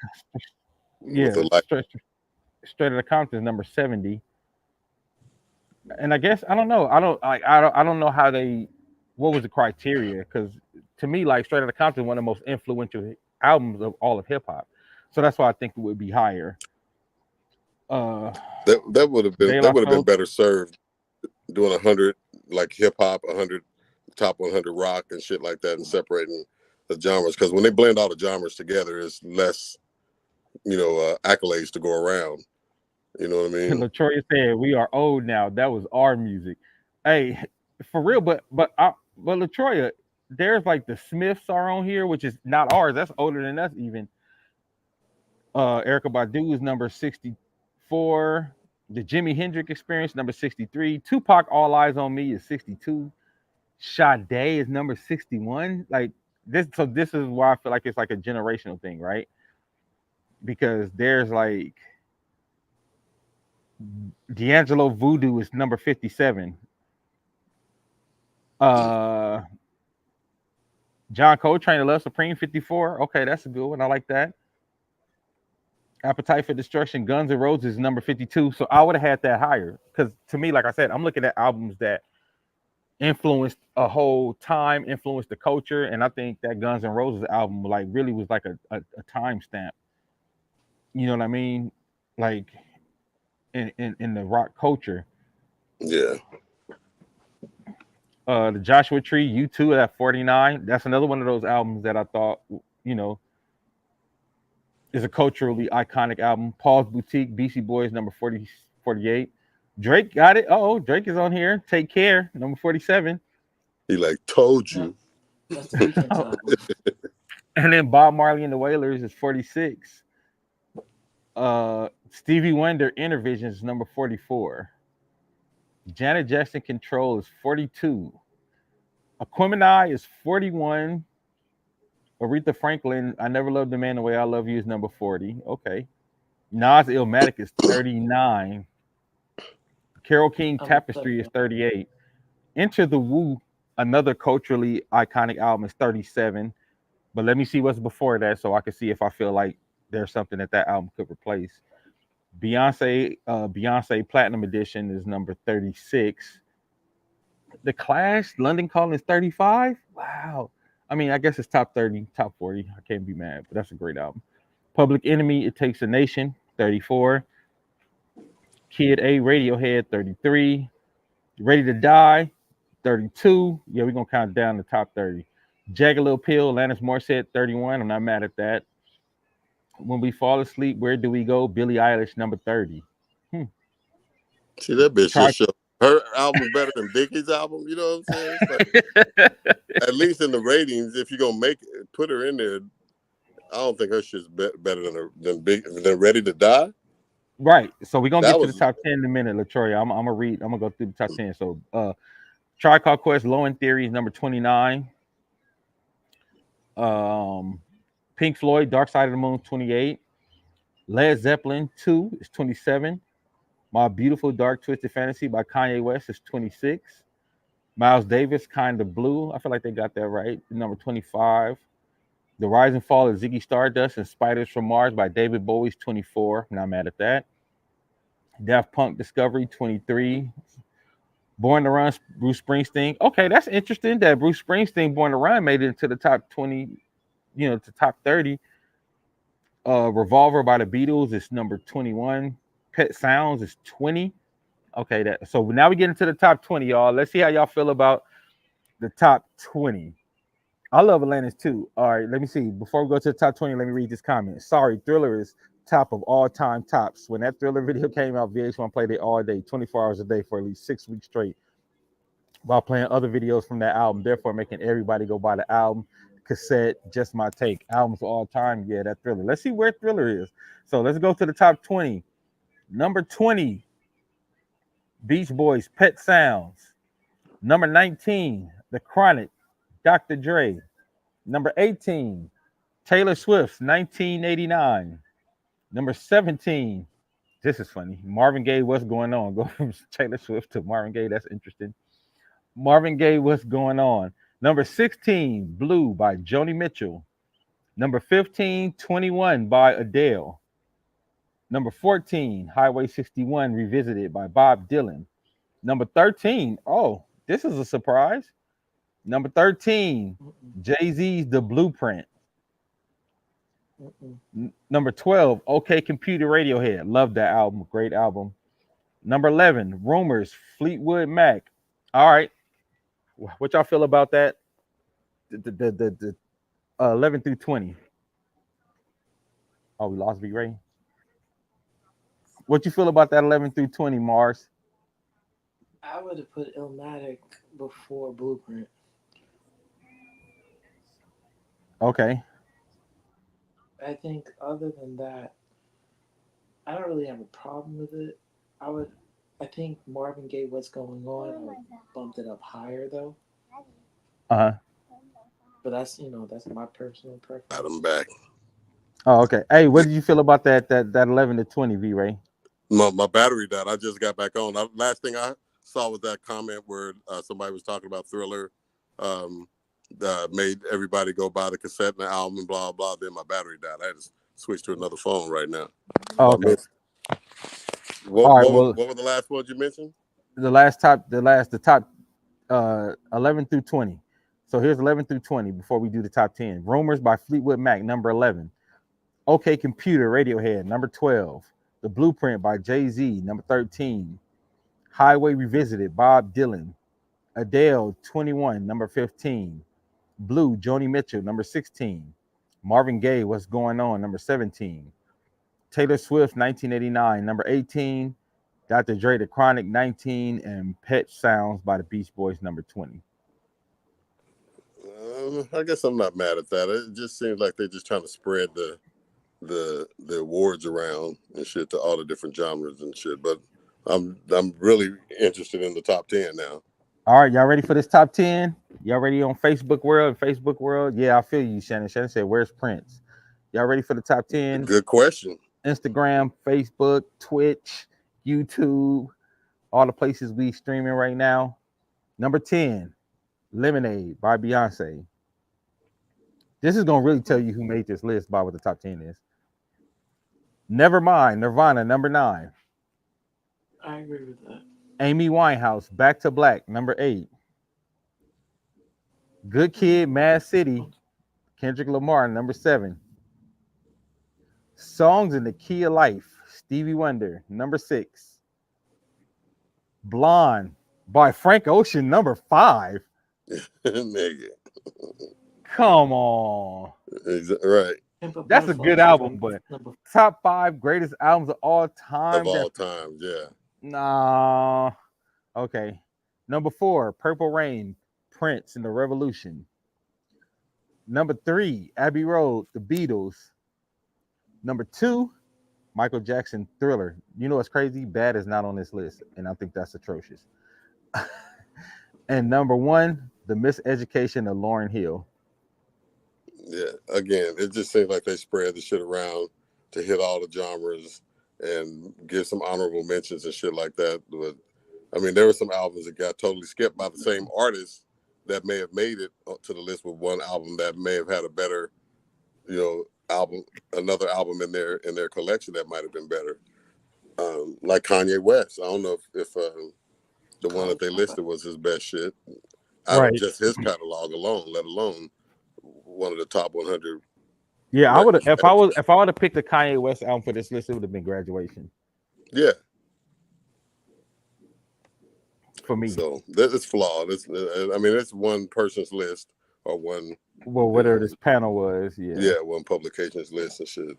with yeah, the light. straight out of Compton is number 70. And I guess I don't know. I don't know how they, what was the criteria? Because to me, like Straight Outta Compton, one of the most influential albums of all of hip hop. So that's why I think it would be higher. That would have De been La Soul. better served doing 100 like hip hop, 100 top 100 rock and shit like that, and separating the genres. Because when they blend all the genres together, it's less accolades to go around. You know what I mean? Latoya said, "We are old now. That was our music." Hey, for real. But Latoya, there's like the Smiths are on here, which is not ours. That's older than us even. Erica Badu is number 64. The Jimi Hendrix Experience number 63. Tupac All Eyes on Me is 62. Sade is number 61. Like this, so this is why I feel like it's like a generational thing, right? Because there's like D'Angelo Voodoo is number 57. John Coltrane, Love Supreme, 54. Okay, that's a good one. I like that. Appetite for Destruction, Guns N' Roses, number 52. So I would have had that higher. Because to me, like I said, I'm looking at albums that influenced a whole time, influenced the culture. And I think that Guns N' Roses album like really was like a time stamp. You know what I mean? Like in the rock culture. Yeah. The Joshua Tree, U2 at 49. That's another one of those albums that I thought, is a culturally iconic album. Paul's Boutique, BC Boys, number 40, 48. Drake got it. Oh, Drake is on here. Take Care, number 47. He like told No, you. that's the Weeknd's album. And then Bob Marley and the Wailers is 46. Stevie Wonder, Intervision is number 44. Janet Jackson, Control is 42. Aquemini is 41. Aretha Franklin, I Never Loved a Man the Way I Love You is number 40. Okay. Nas Illmatic is 39. Carole King Tapestry is 38. Enter the Woo, another culturally iconic album, is 37. But let me see what's before that so I can see if I feel like there's something that album could replace. Beyonce Platinum Edition is number 36. The Clash, London Calling is 35. Wow. I mean, I guess it's top 30, top 40. I can't be mad, but that's a great album. Public Enemy, It Takes a Nation, 34. Kid A, Radiohead, 33. Ready to Die, 32. Yeah, we're gonna count down the top 30. Jagged Little Pill, Alanis Morissette, 31. I'm not mad at that. When We Fall Asleep, Where Do We Go? Billie Eilish, number 30. Hmm. See, that bitch Try just show her album's better than Biggie's album. You know what I'm saying? It's like, at least in the ratings, if you're gonna put her in there, I don't think her shit's better than Ready to Die. Right. So we're gonna That get to the was top 10 in a minute, Latoya. I'm gonna go through the top 10. So Tribe Called Quest, Low End Theory is number 29. Pink Floyd, Dark Side of the Moon, 28. Led Zeppelin 2 is 27. My Beautiful Dark Twisted Fantasy by Kanye West is 26. Miles Davis, Kind of Blue. I feel like they got that right. Number 25. The Rise and Fall of Ziggy Stardust and Spiders from Mars by David Bowie's 24. Not mad at that. Daft Punk Discovery, 23. Born to Run, Bruce Springsteen. Okay, that's interesting that Bruce Springsteen, Born to Run, made it into the top 20, to top 30. Revolver by the Beatles is number 21. Pet Sounds is 20. Okay, so now we get into the top 20, y'all. Let's see how y'all feel about the top 20. I love Atlantis too. All right, let me see. Before we go to the top 20, let me read this comment. Sorry, Thriller is top of all time tops. When that Thriller video came out, VH1 played it all day, 24 hours a day for at least 6 weeks straight, while playing other videos from that album, therefore making everybody go buy the album. Cassette, just my take. Albums of all time, yeah, that Thriller. Let's see where Thriller is. So let's go to the top 20. Number 20, Beach Boys, Pet Sounds. Number 19, The Chronic, Dr. Dre. Number 18, Taylor Swift's 1989. Number 17, this is funny. Marvin Gaye, What's Going On? Go from Taylor Swift to Marvin Gaye. That's interesting. Marvin Gaye, What's Going On? Number 16, Blue by Joni Mitchell. Number 15, 21 by Adele. Number 14, Highway 61 Revisited by Bob Dylan. Number 13, oh, this is a surprise. Number 13, Jay-Z's The Blueprint. Number 12, OK Computer, Radiohead. Love that album. Great album. Number 11, Rumors, Fleetwood Mac. All right. What y'all feel about that? The 11 through 20. Oh, we lost V-Ray. What you feel about that 11 through 20, Mars? I would have put Illmatic before Blueprint. Okay. I think other than that, I don't really have a problem with it. I think Marvin Gaye, What's Going On, bumped it up higher though. Uh-huh. But that's my personal preference. got him back. Oh, okay. Hey, what did you feel about that 11 to 20, V-Ray? My battery died. I just got back on. Last thing I saw was that comment where somebody was talking about Thriller. Made everybody go buy the cassette and the album and blah blah. Then my battery died. I had to switch to another phone right now. Oh, okay. What were the last ones you mentioned? The top 11 through 20. So here's 11 through 20 before we do the top 10. Rumors by Fleetwood Mac, number 11. OK Computer, Radiohead, number 12. The Blueprint by Jay-Z, number 13. Highway Revisited, Bob Dylan. Adele, 21, number 15. Blue, Joni Mitchell, number 16. Marvin Gaye, What's Going On, number 17. Taylor Swift, 1989, number 18. Dr. Dre, The Chronic, 19. And Pet Sounds by the Beach Boys, number 20. I guess I'm not mad at that. It just seems like they're just trying to spread the awards around and shit to all the different genres and shit. But I'm really interested in the top 10 now. All right, y'all ready for this top 10? Y'all ready on Facebook World? Yeah, I feel you, Shannon. Shannon said, where's Prince? Y'all ready for the top 10? Good question. Instagram, Facebook, Twitch, YouTube, all the places we streaming right now. Number 10, Lemonade by Beyonce. This is going to really tell you who made this list by what the top 10 is. Nevermind, Nirvana, number 9. I agree with that. Amy Winehouse, Back to Black, number 8. Good Kid, Mad City, Kendrick Lamar, number 7. Songs in the Key of Life, Stevie Wonder, number 6. Blonde by Frank Ocean, number 5. Nigga. Come on. Right. Pimp a That's a Butterfly good is album, but number top 5 greatest albums of all Of time. all time, yeah. Nah. Okay. Number 4, Purple Rain, Prince and the Revolution. Number 3, Abbey Road, The Beatles. Number 2, Michael Jackson, Thriller. You know what's crazy? Bad is not on this list, and I think that's atrocious. And number 1, The Miseducation of Lauryn Hill. Yeah. Again, it just seems like they spread the shit around to hit all the genres and give some honorable mentions and shit like that. But I mean, there were some albums that got totally skipped by the same artists that may have made it to the list with one album that may have had a better, album, another album in their collection that might have been better. Like Kanye West. I don't know if the one that they listed was his best shit out of Right. just his catalog alone, let alone one of the top 100. Yeah, I would have records. if I would have picked a Kanye West album for this list, it would have been Graduation Yeah. for me. So it's flawed. It's one person's list or one. Well, whatever this panel was, yeah. Yeah, one publication's list and shit.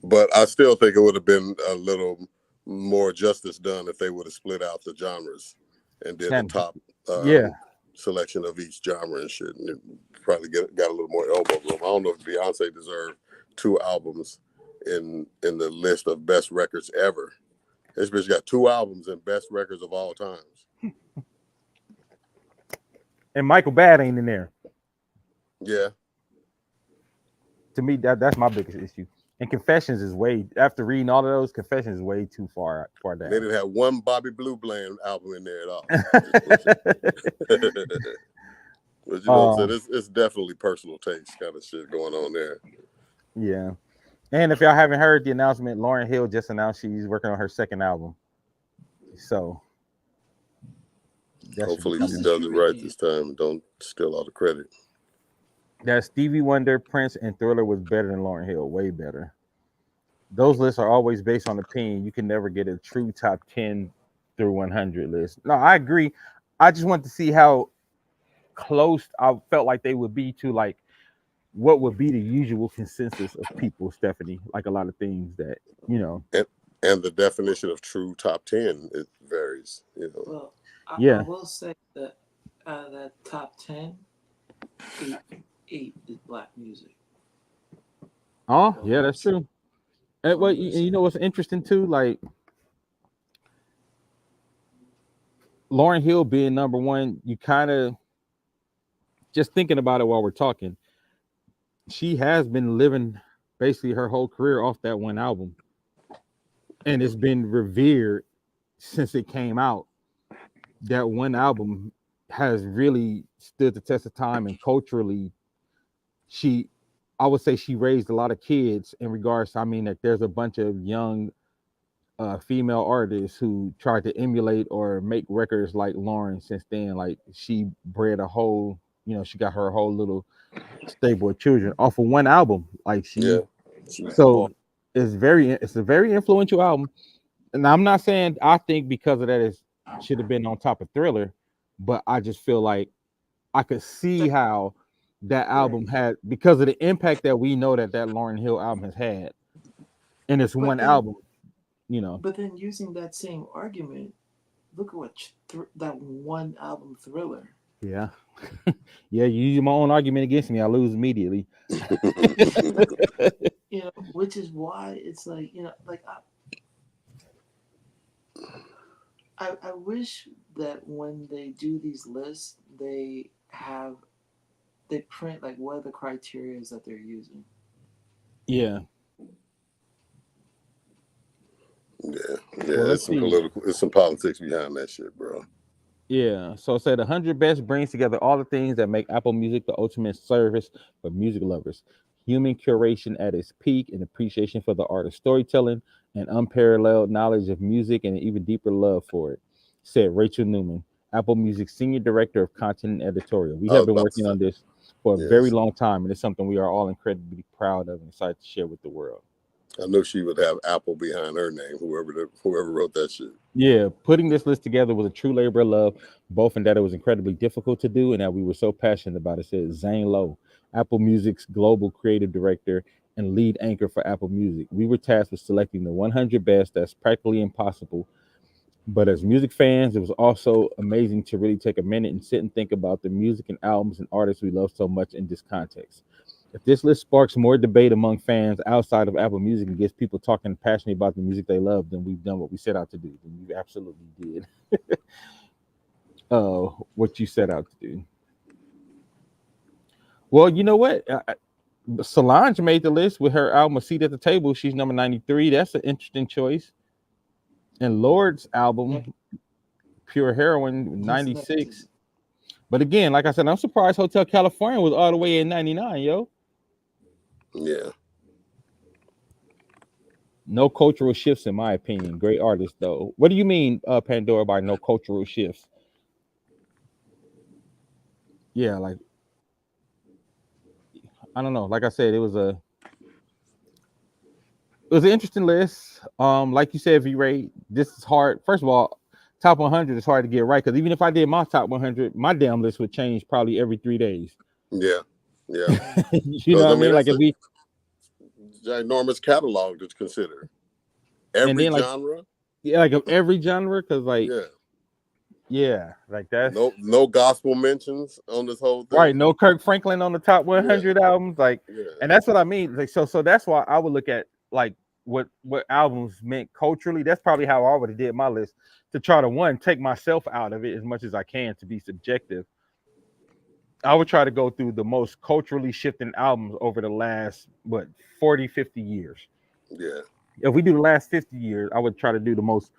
But I still think it would have been a little more justice done if they would have split out the genres and did the top selection of each genre and shit. And it probably got a little more elbow room. I don't know if Beyonce deserved 2 albums in the list of best records ever. This bitch got 2 albums in best records of all times. And Michael Bad ain't in there. Yeah. To me, that's my biggest issue. And Confessions is way, after reading all of those, Confessions is way too far down. They didn't have one Bobby Blue Bland album in there at all. But you know what I'm saying? It's definitely personal taste kind of shit going on there. Yeah. And if y'all haven't heard the announcement, Lauryn Hill just announced she's working on her 2nd album. So hopefully she does it right this time and don't steal all the credit. That Stevie Wonder, Prince, and Thriller was better than Lauryn Hill, way better. Those lists are always based on opinion. You can never get a true top 10 through 100 list. No, I agree. I just want to see how close I felt like they would be to like what would be the usual consensus of people, Stephanie. Like a lot of things that, And the definition of true top 10, it varies, Well, I will say that out of that top 10, 8 is black music. Oh, yeah, that's true. And well, you know what's interesting too? Like Lauryn Hill being number 1, you kind of just thinking about it while we're talking. She has been living basically her whole career off that one album. And it's been revered since it came out. That one album has really stood the test of time, and culturally, I would say she raised a lot of kids in regards to, that there's a bunch of young female artists who tried to emulate or make records like Lauryn since then. Like she bred a whole, she got her whole little stable of children off of one album. Like so it's a very influential album. And I'm not saying I think because of that it should have been on top of Thriller, but I just feel like I could see how that album had, because of the impact that we know that Lauryn Hill album has had, and it's one album, But then using that same argument, look at what that one album Thriller. Yeah. Yeah, you use my own argument against me, I lose immediately. Which is why it's like, like I wish that when they do these lists, they print like what are the criteria that they're using. Yeah. Yeah. There's some politics behind that shit, bro. Yeah. So say the 100 best brings together all the things that make Apple Music the ultimate service for music lovers. human curation at its peak, an appreciation for the art of storytelling, and unparalleled knowledge of music, and an even deeper love for it, said Rachel Newman, Apple Music's Senior Director of Content and Editorial. We I have was been about to working say, on this for a very yes. long time, and it's something we are all incredibly proud of and excited to share with the world. I know she would have Apple behind her name, whoever wrote that shit. Yeah, putting this list together was a true labor of love, both in that it was incredibly difficult to do and that we were so passionate about it, said Zane Lowe, Apple Music's global creative director and lead anchor for Apple Music. We were tasked with selecting the 100 best. That's practically impossible. But as music fans, it was also amazing to really take a minute and sit and think about the music and albums and artists we love so much in this context. If this list sparks more debate among fans outside of Apple Music and gets people talking passionately about the music they love, then we've done what we set out to do. And you absolutely did what you set out to do. Well, you know what? Solange made the list with her album "A Seat at the Table." She's number 93. That's an interesting choice. And Lord's album, Pure Heroin, 96. But again, like I said, I'm surprised Hotel California was all the way in 99, yo. Yeah. No cultural shifts, in my opinion. Great artist, though. What do you mean, Pandora, by no cultural shifts? Yeah, like, I don't know. Like I said, it was an interesting list. Like you said, V-Ray, this is hard. First of all, top 100 is hard to get right, because even if I did my top 100, my damn list would change probably every 3 days. Yeah. Yeah. You know what I mean? Like, if we ginormous catalog to consider. Every genre. Yeah, like of every genre, because like like that's no gospel mentions on this whole thing. Right, no Kirk Franklin on the top 100 albums, like, and that's what I mean. Like, so that's why I would look at like what albums meant culturally. That's probably how I would have did my list, to try to take myself out of it as much as I can to be subjective. I would try to go through the most culturally shifting albums over the last 40, 50 years. Yeah. If we do the last 50 years, I would try to do the most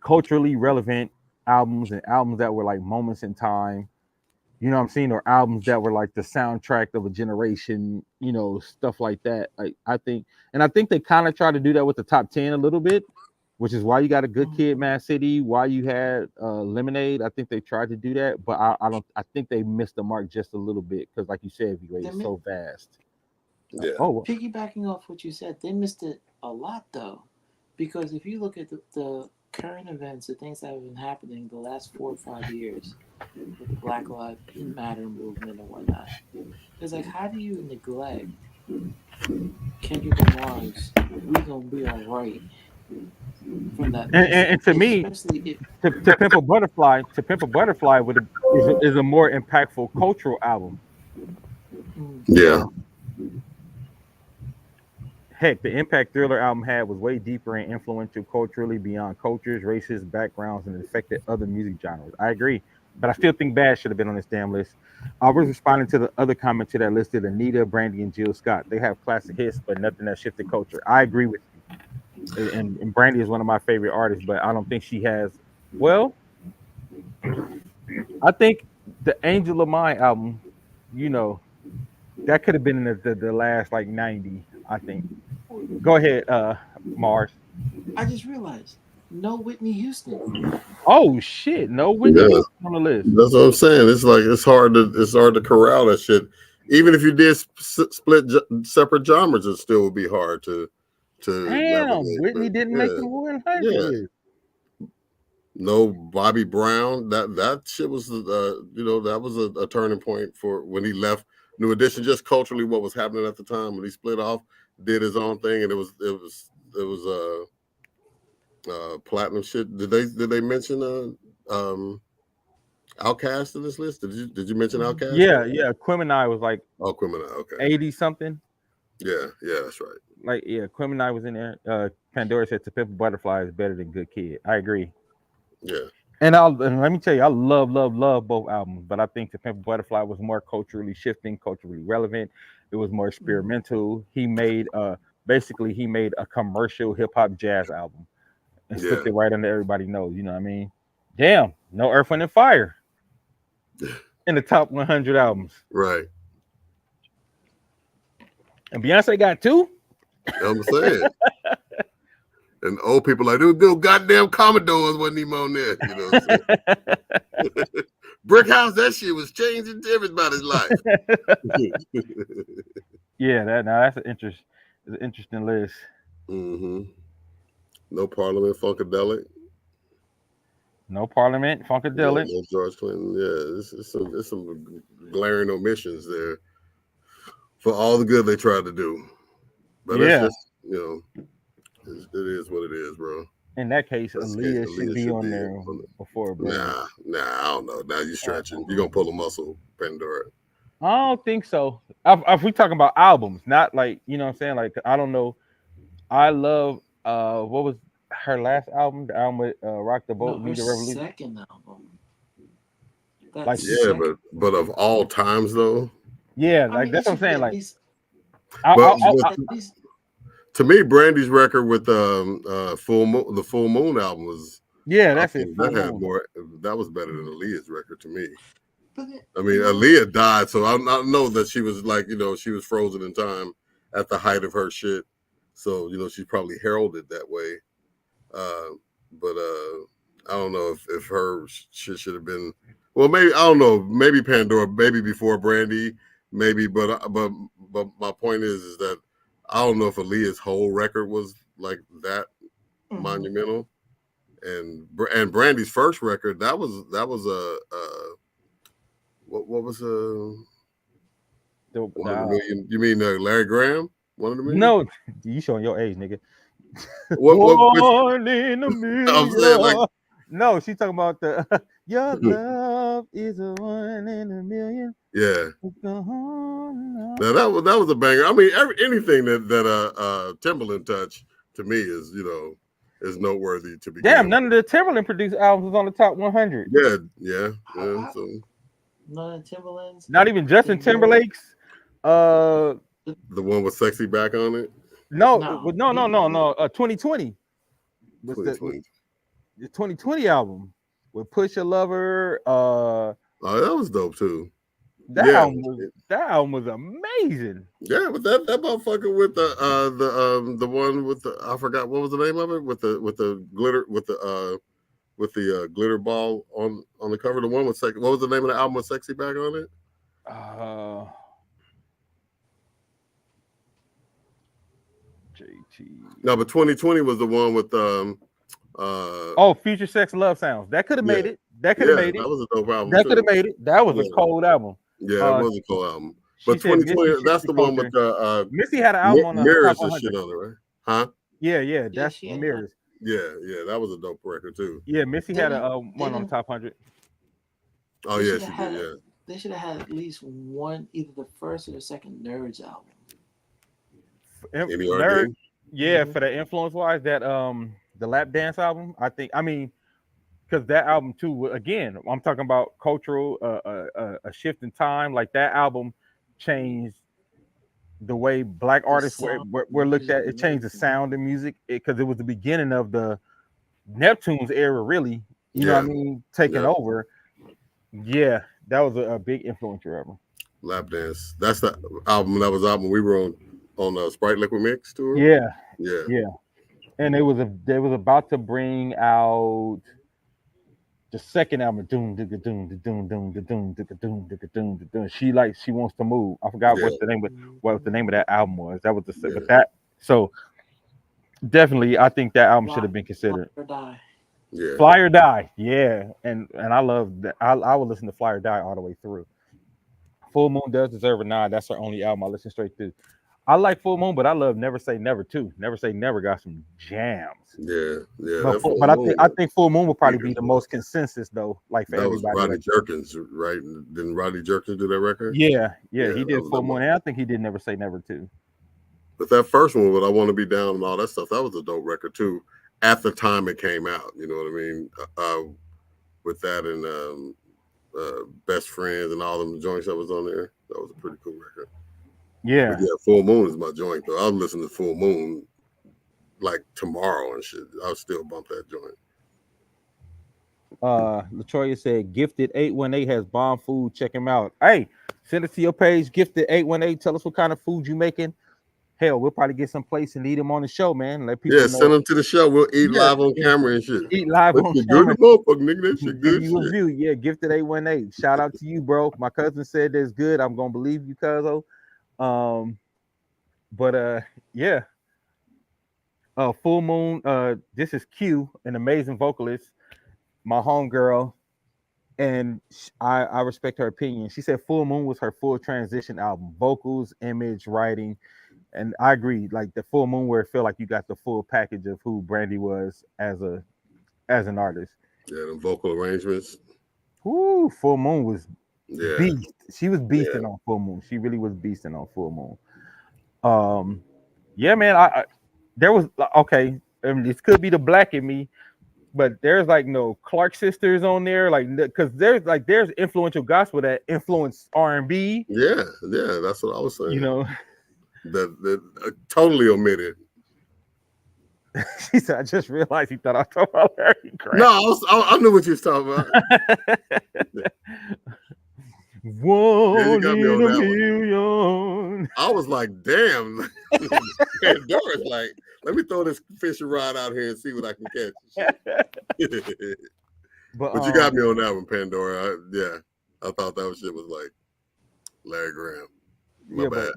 culturally relevant albums, and albums that were like moments in time, you know what I'm saying, or albums that were like the soundtrack of a generation, stuff like that. Like, I think they kind of try to do that with the top 10 a little bit, which is why you got A Good Kid, Mad City, why you had Lemonade. I think they tried to do that, but I think they missed the mark just a little bit, because like you said, it's so vast. Yeah. Piggybacking off what you said, they missed it a lot though, because if you look at the current events, the things that have been happening the last 4 or 5 years with the Black Lives Matter movement and whatnot, it's like, how do you neglect Kendrick Lamar's "We Gonna Be Alright" from that? And to me, to Pimp a Butterfly, is a more impactful cultural album. Yeah. Heck, the impact Thriller album had was way deeper and influential culturally beyond cultures, races, backgrounds, and it affected other music genres. I agree, but I still think Bad should have been on this damn list. I was responding to the other comment to that listed: Anita, Brandy, and Jill Scott. They have classic hits, but nothing that shifted culture. I agree with you. And Brandy is one of my favorite artists, but I don't think she has. Well, I think the Angel of Mine album, that could have been in the last like 90, I think. Go ahead, Mars. I just realized no Whitney Houston. Oh shit, no Whitney Houston on the list. That's what I'm saying. It's like it's hard to corral that shit. Even if you did split separate genres, it still would be hard to. Damn, Whitney didn't make the 100. Yeah. No Bobby Brown. That shit was that was a turning point for when he left New Edition. Just culturally, what was happening at the time when he split off, did his own thing, and it was platinum shit. Did they mention Outkast in this list? Did you mention Outkast? Yeah. Quimini was like Quimini, okay, 80 something. Yeah, that's right. Like, Quimini was in there. Pandora said To Pimp a Butterfly is better than Good Kid. I agree. Yeah. And let me tell you, I love both albums, but I think To Pimp a Butterfly was more culturally shifting, culturally relevant. It was more experimental. He made basically a commercial hip hop jazz album and slipped it right under everybody knows. You know what I mean? Damn, no Earth, Wind, and Fire in the top 100 albums. Right. And Beyonce got 2. You know what I'm saying? And old people like, those goddamn Commodores wasn't even on there. You know what I'm saying? Brick House, that shit was changing everybody's life. Yeah, that's an interesting list. Mm-hmm. No Parliament, Funkadelic. No Parliament, Funkadelic. No George Clinton. Yeah, it's some glaring omissions there for all the good they tried to do. But it's just, it is what it is, bro. In that case, Aaliyah should be on there before Brandy. Nah, I don't know. Now you're stretching. You're gonna pull a muscle, Pandora. I don't think so. If we talking about albums, not like, you know what I'm saying? Like, I don't know. I love what was her last album? The album with Rock the Boat, No, Lead the Revolution. Second album. Like, but of all times though. Yeah, like that's what I'm saying. Like, to me, Brandy's record with the Full Moon album was that's it. That was better than Aaliyah's record to me. I mean, Aaliyah died, so I know that she was like, she was frozen in time at the height of her shit. So she's probably heralded that way. But I don't know if her shit should have been. Well, maybe I don't know. Maybe Pandora, maybe before Brandy, maybe. But my point is that I don't know if Aaliyah's whole record was like that monumental, and Brandy's first record that was a what was $1 million? You mean Larry Graham? $1 million? No, you showing your age, nigga. What in a million. I'm saying, like, no, she's talking about the your love is a 1 in a million. Yeah. Now that was a banger. I mean, anything that Timbaland touched to me is noteworthy to be. Damn, none of the Timbaland produced albums was on the top 100. Yeah. So none of Timbaland's. Not even Justin Timberlake's. The one with "Sexy" back on it. No. 2020. The 2020 album with Push Your Lover. Oh, that was dope too. That album was amazing. Yeah, but that motherfucker with the one with the, I forgot what was the name of it, with the glitter with the glitter ball on the cover. The one with what was the name of the album with "Sexy" back on it? JT. No, but 2020 was the one with Future Sex Love Sounds. That could have made it. That could have made it. That was a dope album. That could have made it. That was a cold album. Yeah, it was a cool album. But 2020, that's the one with the Missy had an album on the Mirrors top and shit on it, right? Huh? Yeah, that's Mirrors. Yeah, that was a dope record too. Yeah, Missy had a one on the top 100. Oh yeah, she did. Yeah, they should have had at least one, either the first or the second Nerds album. Nerd, for the influence wise, that the Lap Dance album. I mean, because that album too. Again, I'm talking about cultural, a shift in time. Like that album changed the way Black artists were looked at. It changed the sound of music because it was the beginning of the Neptune's era, really. You know what I mean? Taking over. Yeah, that was a big influencer album. Lap Dance. That's the album that was out when we were on Sprite Liquid Mix tour. Yeah. And they was about to bring out the second album. She wants to move. I forgot what the name of that album was. That was but that. So definitely, I think that album should have been considered. Fly or Die. Yeah, and I love that. I would listen to Fly or Die all the way through. Full Moon does deserve a nod. That's her only album I listen straight through. I like Full Moon, but I love Never Say Never too. Never Say Never got some jams. Yeah. But I think Full Moon will probably be the most consensus though. Like for that everybody. Was Rodney Jerkins, right? Didn't Rodney Jerkins do that record? Yeah. He did Full Moon, and I think he did Never Say Never too. But that first one with I Want to Be Down and all that stuff, that was a dope record too. At the time it came out, you know what I mean? With that and Best Friends and all them joints that was on there, that was a pretty cool record. Yeah. But Full Moon is my joint though. I'll listen to Full Moon like tomorrow and shit. I'll still bump that joint. Latoya said Gifted 818 has bomb food. Check him out. Hey, send it to your page. Gifted 818. Tell us what kind of food you making. Hell, we'll probably get some place and lead them on the show, man. Let people Yeah, know. send them to the show. We'll eat Yeah, live on yeah. camera and shit. Eat live That on shit good camera. to motherfucker, nigga. That shit Give good you a shit. review. Yeah, Gifted 818. Shout out to you, bro. My cousin said that's good. I'm gonna believe you, cuzzo. But yeah. Full Moon. This is Q, an amazing vocalist, my homegirl, and I respect her opinion. She said Full Moon was her full transition album, vocals, image, writing, and I agree. Like the Full Moon, where it felt like you got the full package of who Brandy was as an artist. Yeah, them vocal arrangements. Woo, Full Moon was Yeah, beast. She was beasting yeah. on Full Moon. She really was beasting on Full Moon. Yeah, man. I there was okay. This could be the black in me, but there's like no Clark sisters on there, like because there's influential gospel that influenced R&B. Yeah, yeah, that's what I was saying. You know, That totally omitted. she said, "I just realized he thought I was talking about Larry Grant." No, I knew what you was talking about. One got me in on a that one. million. I was like, damn. Pandora's like, let me throw this fishing rod out here and see what I can catch. But you got me on that one, Pandora. I thought that shit was like Larry Graham. My bad.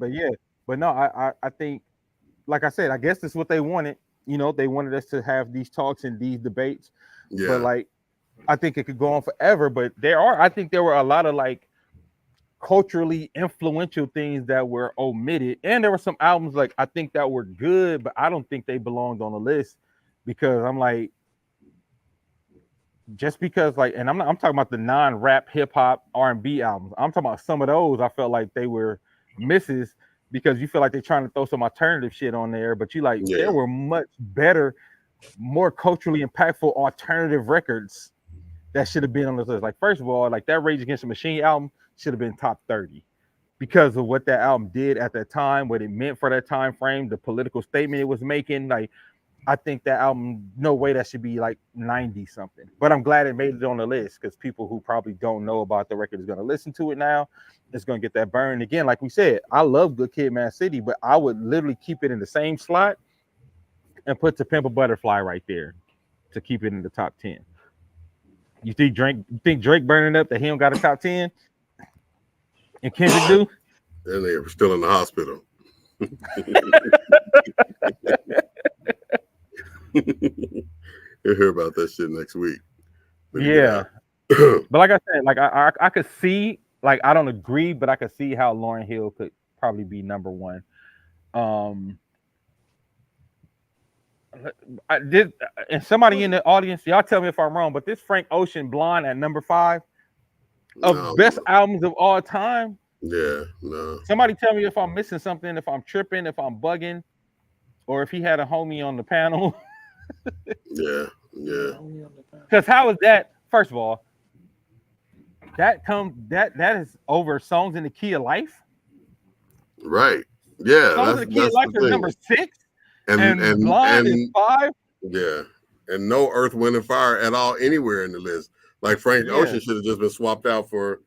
But no, I think, like I said, I guess that's what they wanted. You know, they wanted us to have these talks and these debates. Yeah. But like, I think it could go on forever. But I think there were a lot of like culturally influential things that were omitted, and there were some albums like I think that were good, but I don't think they belonged on the list because I'm like, just because like, and I'm talking about the non-rap hip hop R&B albums. I'm talking about some of those. I felt like they were misses because you feel like they're trying to throw some alternative shit on there, but you like there were much better, more culturally impactful alternative records that should have been on this list. Like first of all, like that Rage Against the Machine album should have been top 30 because of what that album did at that time, what it meant for that time frame, the political statement it was making. Like, I think that album, no way that should be like 90 something. But I'm glad it made it on the list because people who probably don't know about the record is going to listen to it now. It's going to get that burn. Again, like we said, I love Good Kid, Mad City, but I would literally keep it in the same slot and put To Pimp a Butterfly right there to keep it in the top 10. You think Drake burning up that he don't got a top 10? And Kendrick do? And they were still in the hospital. You'll hear about that shit next week. Yeah. But like I said, like I could see, like I don't agree, but I could see how Lauryn Hill could probably be number one. I did, and somebody in the audience, y'all tell me if I'm wrong, but this Frank Ocean Blonde at number 5 of best albums of all time. Yeah, no. Somebody tell me if I'm missing something, if I'm tripping, if I'm bugging, or if he had a homie on the panel. Yeah. Because how is that? First of all, that is over Songs in the Key of Life. Right. Yeah. Songs in the Key of Life is number 6. And Blonde is 5. Yeah, and no Earth, Wind, and Fire at all anywhere in the list. Like Frank Ocean should have just been swapped out for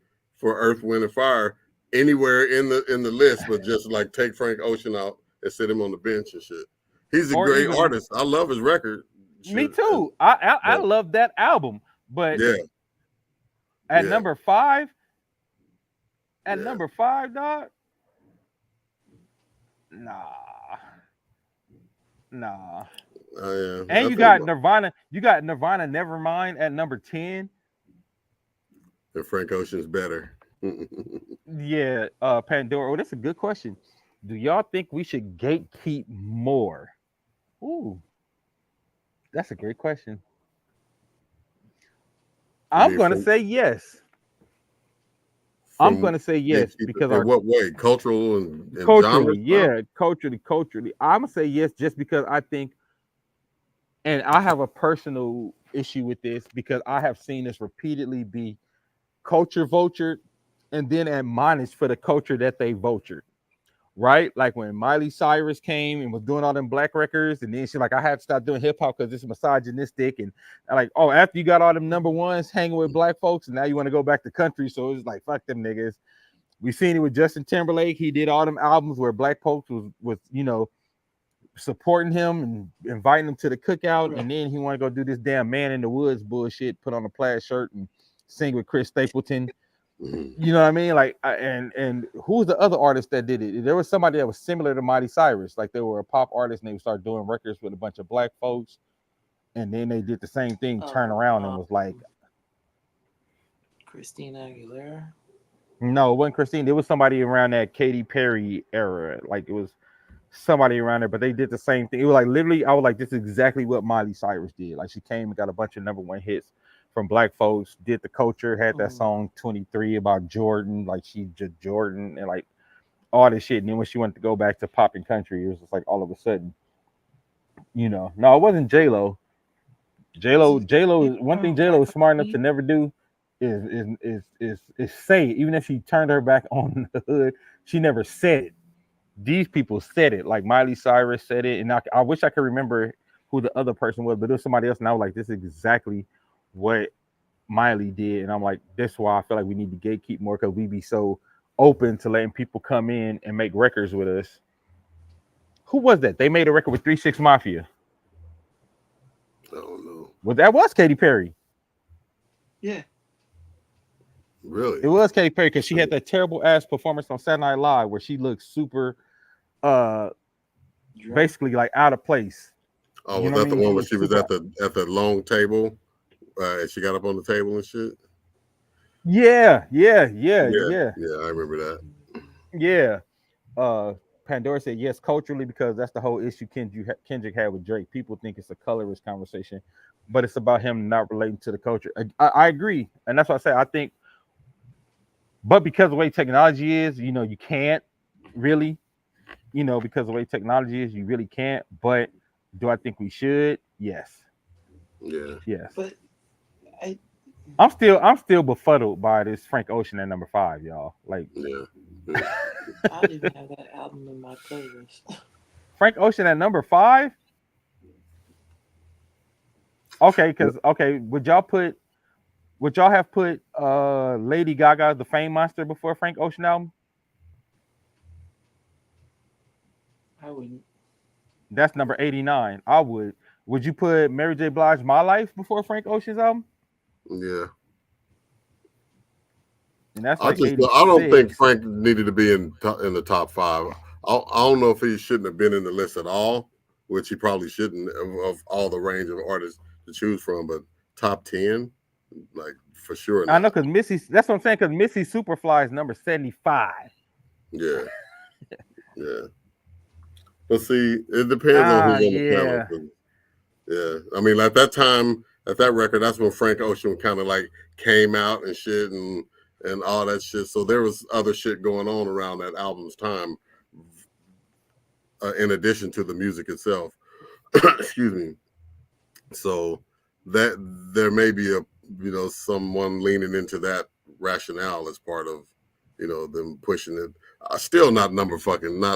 Earth, Wind, and Fire anywhere in the list, but just like take Frank Ocean out and sit him on the bench and shit. He's a great artist. I love his record. Me too. I love that album, but at number 5, number 5, dog. Nah. And you got Nirvana. You got Nirvana Nevermind at number 10. And Frank Ocean's better. Yeah, Pandora. Oh, that's a good question. Do y'all think we should gatekeep more? Ooh, that's a great question. I'm going to say yes. I'm going to say yes because in what way? Cultural and culturally, genre culturally. I'm going to say yes just because I think, and I have a personal issue with this because I have seen this repeatedly be culture vultured and then admonished for the culture that they vultured. Right? Like when Miley Cyrus came and was doing all them black records, and then she's like, I had to stop doing hip hop because it's misogynistic. And like, oh, after you got all them number ones hanging with black folks, and now you want to go back to country. So it's like, fuck them niggas. We seen it with Justin Timberlake. He did all them albums where black folks was supporting him and inviting him to the cookout, Right. and then he want to go do this damn Man in the Woods bullshit, put on a plaid shirt and sing with Chris Stapleton. Mhm. You know what I mean? Like, and who's the other artist that did it? There was somebody that was similar to Miley Cyrus. Like, they were a pop artist and they would start doing records with a bunch of black folks, and then they did the same thing, turn around and was like, Christina Aguilera. no, it wasn't Christine. It was somebody around that Katy Perry era. Like, it was somebody around there, but they did the same thing. It was like literally, I was like, this is exactly what Miley Cyrus did. Like, she came and got a bunch of #1 hits from black folks, did the culture, had that song 23 about Jordan, like she just Jordan and like all this shit. And then when she went to go back to popping country, it was just like all of a sudden, no, it wasn't J Lo. J Lo. One thing J Lo is smart enough to never do is say it. Even if she turned her back on the hood, she never said it. These people said it. Like Miley Cyrus said it, and I wish I could remember who the other person was, but it was somebody else. And I was like, this is exactly what Miley did, and I'm like, that's why I feel like we need to gatekeep more, because we be so open to letting people come in and make records with us. Who was that? They made a record with 3 6 Mafia. I don't know. Well, that was Katy Perry. Yeah. Really? It was Katy Perry, because she had that terrible ass performance on Saturday Night Live where she looked super, basically like out of place. Oh, You was know what that I the mean? one She where looked she was super. at the long table, and she got up on the table and shit? Yeah. Yeah, yeah, I remember that. Yeah. Pandora said yes culturally, because that's the whole issue Kendrick had with Drake. People think it's a colorist conversation, but it's about him not relating to the culture. I agree, and that's what I say. I think, but because of the way technology is, you can't really, because of the way technology is, you really can't. But do I think we should? Yes, Yeah. yes. But I I'm still befuddled by this Frank Ocean at #5, y'all. Like, Yeah. I don't even have that album in my playlist. Frank Ocean at #5. Okay, because would y'all have put Lady Gaga's The Fame Monster before Frank Ocean album? I wouldn't. That's number 89. I would. Would you put Mary J. Blige My Life before Frank Ocean's album? Yeah. And that's I like just I don't think 86. Frank needed to be in the top 5. I don't know if he shouldn't have been in the list at all, which he probably shouldn't, of all the range of artists to choose from, but top 10, like for sure I know, not. because that's what I'm saying, because Missy Superfly is number 75. Yeah, yeah. But see, it depends on who's on the panel. Yeah. Yeah, I mean, at that time, at that record, that's when Frank Ocean kind of like came out and shit and all that shit. So there was other shit going on around that album's time, in addition to the music itself. Excuse me. So that there may be someone leaning into that rationale as part of them pushing it. Still not not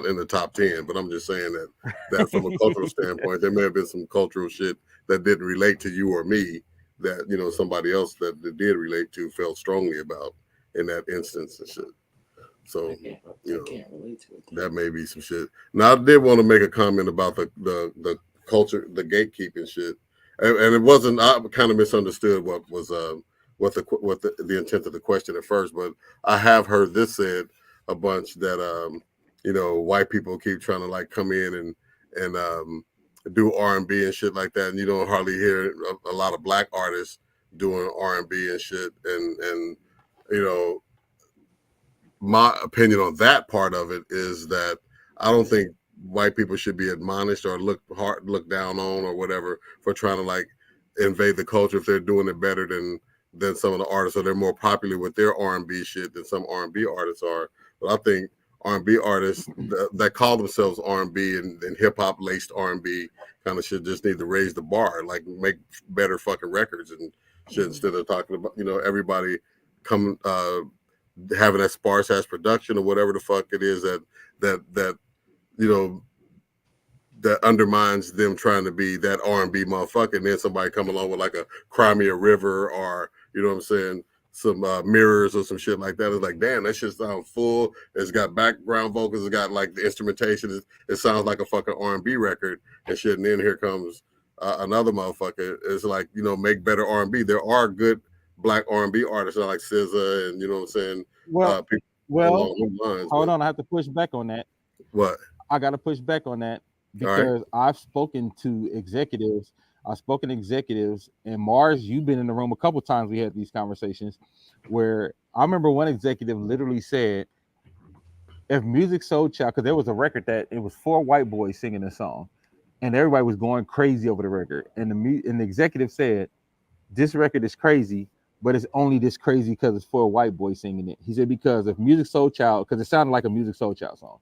in the top 10, but I'm just saying that from a cultural standpoint, there may have been some cultural shit that didn't relate to you or me that somebody else that did relate to felt strongly about in that instance and shit. So I can't relate to it. that may be some shit. Now I did want to make a comment about the culture, the gatekeeping shit, and it wasn't. I kind of misunderstood what was what the intent of the question at first, but I have heard this said a bunch that white people keep trying to like come in and do R&B and shit like that, and you don't hardly hear a lot of black artists doing R&B and shit, and you know my opinion on that part of it is that I don't think white people should be admonished or looked down on or whatever for trying to like invade the culture if they're doing it better than some of the artists, or they're more popular with their R&B shit than some R&B artists are. But I think R&B artists that call themselves R&B and hip hop laced R&B kind of should just need to raise the bar, like make better fucking records and shit instead of talking about everybody come having that sparse ass production or whatever the fuck it is that you know that undermines them trying to be that R&B motherfucker, and then somebody come along with like a Cry Me a River or you know what I'm saying, mirrors or some shit like that. It's like, damn, that shit sounds full. It's got background vocals. It's got like the instrumentation. It sounds like a fucking R&B record and shit. And then here comes another motherfucker. It's like, you know, make better R&B. There are good black R&B artists like SZA and, you know what I'm saying? Well, People along those lines. Hold on. I have to push back on that. What? I got to push back on that because I've spoken to executives. And Mars, you've been in the room a couple times. We had these conversations where I remember one executive literally said, if Music Soul Child, because there was a record that it was 4 white boys singing a song and everybody was going crazy over the record. And the executive said, this record is crazy, but it's only this crazy because it's 4 white boys singing it. He said, because if Music Soul Child, because it sounded like a Music Soul Child song.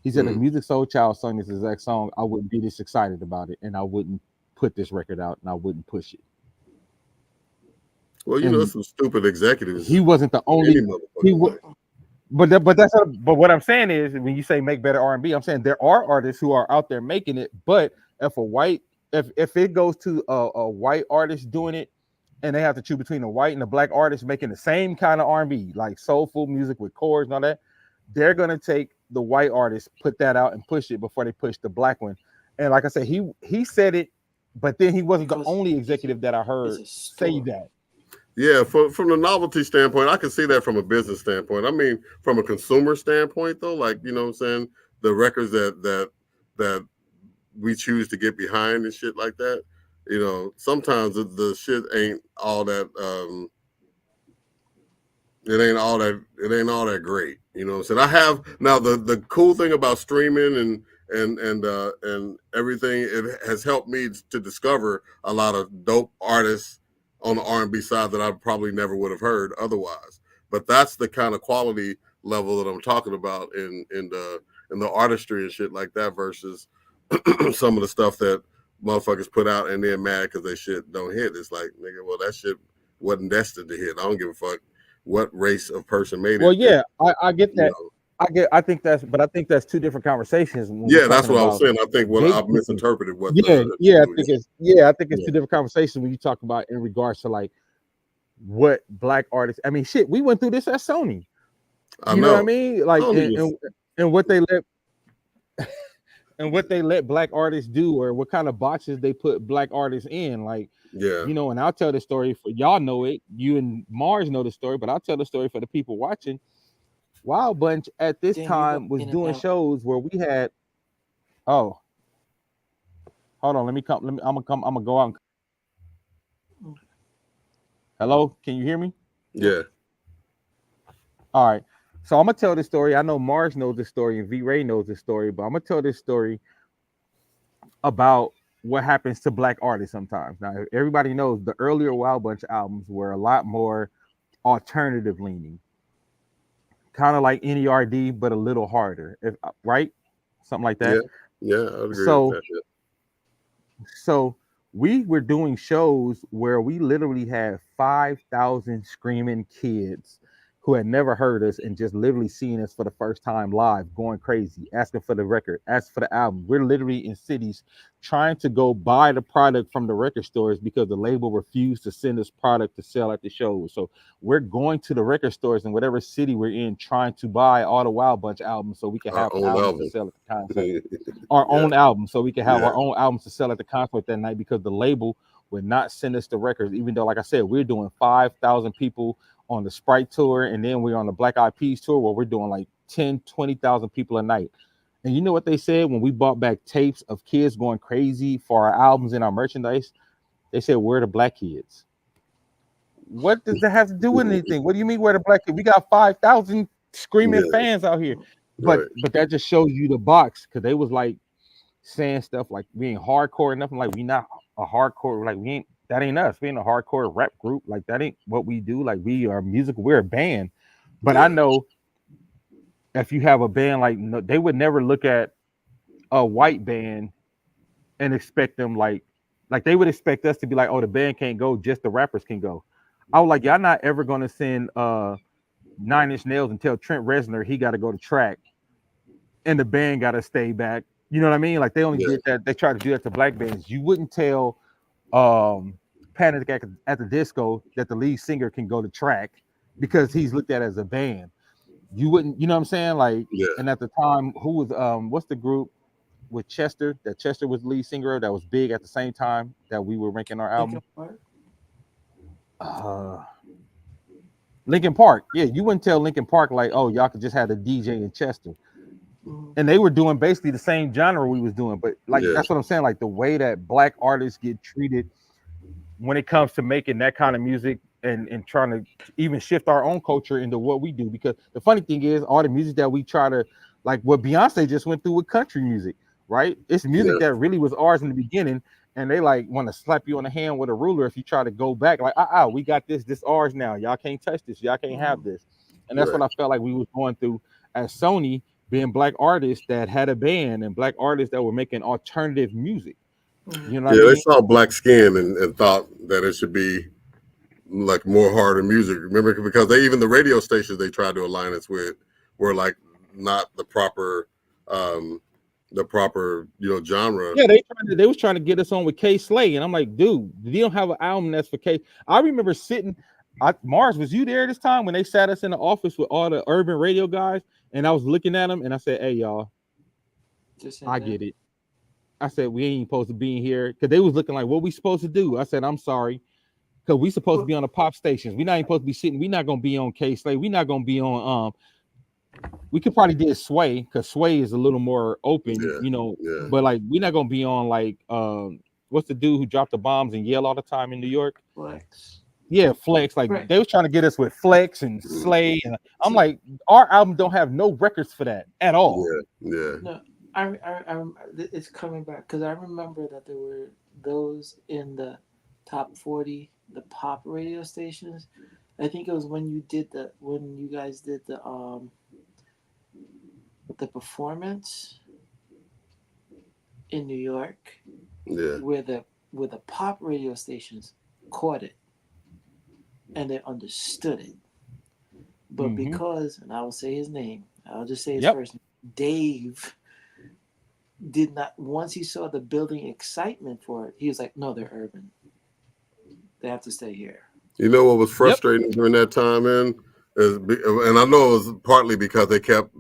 He said, if Music Soul Child sung this exact song, I wouldn't be this excited about it and I wouldn't put this record out and I wouldn't push it. Well, you know, some stupid executives. He wasn't the only. But what I'm saying is, when you say make better R&B, I'm saying there are artists who are out there making it. But if it goes to a white artist doing it, and they have to choose between a white and a black artist making the same kind of R&B, like soulful music with chords and all that, they're gonna take the white artist, put that out and push it before they push the black one. And like I said, he said it. But then he wasn't the only executive that I heard say that. Yeah, from the novelty standpoint, I can see that from a business standpoint. I mean, from a consumer standpoint, though, like, you know what I'm saying, the records that we choose to get behind and shit like that, you know, sometimes the shit ain't all that it ain't all that great. You know what I'm saying? I have now the cool thing about streaming and everything, it has helped me to discover a lot of dope artists on the R&B side that I probably never would have heard otherwise. But that's the kind of quality level that I'm talking about in the artistry and shit like that versus some of the stuff that motherfuckers put out and they're mad because they shit don't hit. It's like, nigga, well, that shit wasn't destined to hit. I don't give a fuck what race of person made it. Well, yeah, I get that. You know, I think that's two different conversations. Yeah, that's what I was saying. I think I've misinterpreted what. I think it's two different conversations when you talk about in regards to like what black artists. I mean, shit, we went through this at Sony. You know what I mean? Like, and what they let and what they let black artists do, or what kind of boxes they put black artists in. Like, you know, and I'll tell the story for y'all know it. You and Mars know the story, but I'll tell the story for the people watching. Wild Bunch at this time was doing shows where we had. Oh, hold on. I'm gonna go out. Hello, can you hear me? Yeah. All right. So I'm gonna tell this story. I know Mars knows this story and V Ray knows this story, but I'm gonna tell this story about what happens to black artists sometimes. Now, everybody knows the earlier Wild Bunch albums were a lot more alternative leaning, kind of like NERD, but a little harder, right? Something like that. Yeah, I agree with that. Yeah. So we were doing shows where we literally had 5,000 screaming kids who had never heard us and just literally seeing us for the first time live, going crazy, asking for the record, asking for the album. We're literally in cities trying to go buy the product from the record stores because the label refused to send us product to sell at the shows. So we're going to the record stores in whatever city we're in, trying to buy all the Wild Bunch albums so we can have albums to sell at the concert. Our own album, so we can have our own albums to sell at the concert that night, because the label would not send us the records, even though, like I said, we're doing 5,000 people on the Sprite tour, and then we're on the Black Eyed Peas tour where we're doing like 10, 20,000 people a night. And you know what they said when we bought back tapes of kids going crazy for our albums and our merchandise? They said, we're the black kids. What does that have to do with anything? What do you mean we're the black kids? We got 5,000 screaming fans out here. But that just shows you the box, because they was like saying stuff like we ain't hardcore enough. I'm like, we not a hardcore, like we ain't, that ain't us. We ain't a hardcore rap group. Like, that ain't what we do. Like, we are music, we're a band. But I know if you have a band, like, no, they would never look at a white band and expect them like they would expect us to be like, oh, the band can't go, just the rappers can go. I was like, y'all not ever gonna send 9 Inch Nails and tell Trent Reznor he got to go to track and the band got to stay back. You know what I mean? Like, they only did that. They try to do that to black bands. You wouldn't tell Panic at the Disco that the lead singer can go to track. because he's looked at as a band. You wouldn't, you know what I'm saying? Like, Yeah. and at the time, who was what's the group with Chester? That Chester was the lead singer that was big at the same time that we were making our Linkin album. Park. Uh Lincoln Park. Yeah, you wouldn't tell Lincoln Park like, oh, y'all could just have a DJ in Chester. Mhm. And they were doing basically the same genre we was doing, but like Yeah. that's what I'm saying. Like the way that black artists get treated when it comes to making that kind of music and trying to even shift our own culture into what we do. Because the funny thing is, all the music that we try to, like what Beyonce just went through with country music, right? It's music Yeah. that really was ours in the beginning, and they like want to slap you on the hand with a ruler if you try to go back. Like, we got this ours now. Y'all can't touch this. Y'all can't have this. And that's Right. what I felt like we was going through as Sony, being black artists that had a band and black artists that were making alternative music. You know what I Yeah, they mean? saw black skin and thought that it should be like more harder music. Remember, because they even the radio stations they tried to align us with were like not the proper genre. Yeah, they was trying to get us on with K Slay, and I'm like, dude, you don't have an album that's for K. I remember sitting. Mars, was you there this time when they sat us in the office with all the urban radio guys, and I was looking at them, and I said, "Hey, y'all, Just saying I that. get it." I said, "We ain't supposed to be in here," because they was looking like, "What we supposed to do?" I said, "I'm sorry, because we supposed to be on the pop stations. We not even supposed to be sitting. We not gonna be on K Slay. We not gonna be on we could probably did Sway because Sway is a little more open, Yeah, you know. yeah. But like, we're not gonna be on like what's the dude who dropped the bombs and yell all the time in New York? Flex. Yeah, Flex. Like Right. they was trying to get us with Flex and Slay, and I'm like, our album don't have no records for that at all. Yeah. No, it's coming back because I remember that there were those in the top 40, the pop radio stations. I think it was when you guys did the performance in New York, Yeah. where the pop radio stations caught it and they understood it. But because, and I will say his name, I'll just say his first name, Dave did not, once he saw the building excitement for it, he was like, no, they're urban. They have to stay here. You know what was frustrating during that time, man, and I know it was partly because they kept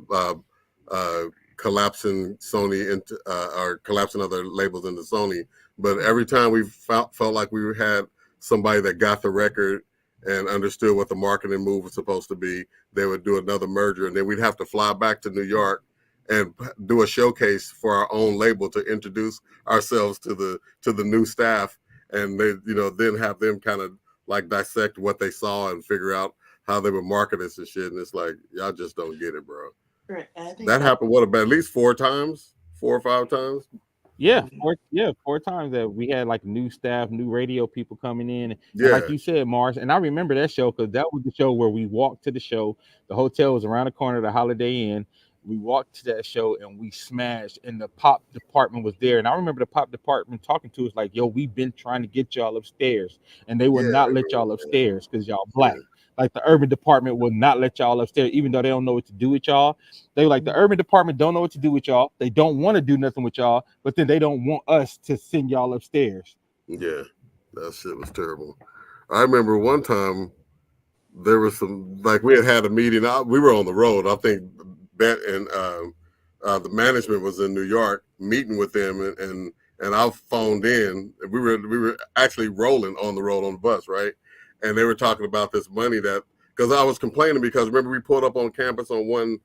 collapsing Sony into or collapsing other labels into Sony. But every time we felt like we had somebody that got the record and understood what the marketing move was supposed to be, they would do another merger, and then we'd have to fly back to New York and do a showcase for our own label to introduce ourselves to the new staff, and they, then have them kind of like dissect what they saw and figure out how they would market us and shit. And it's like, y'all just don't get it, bro. Right. And I think That happened about at least 4 or 5 times. Yeah, 4 times that we had like new staff, new radio people coming in. And Yeah. like you said, Mars, and I remember that show because that was the show where we walked to the show. The hotel was around the corner, the Holiday Inn. We walked to that show and we smashed, and the pop department was there. And I remember the pop department talking to us like, yo, we've been trying to get y'all upstairs, and they will not let y'all upstairs because y'all black. Yeah. Like the urban department will not let y'all upstairs, even though they don't know what to do with y'all. They like the urban department don't know what to do with y'all. They don't want to do nothing with y'all, but then they don't want us to send y'all upstairs. Yeah, that shit was terrible. I remember one time there was some, like we had a meeting. We were on the road. I think Bet and the management was in New York meeting with them, and I phoned in. We were actually rolling on the road on the bus, right? And they were talking about this money because I was complaining because remember we pulled up on campus on one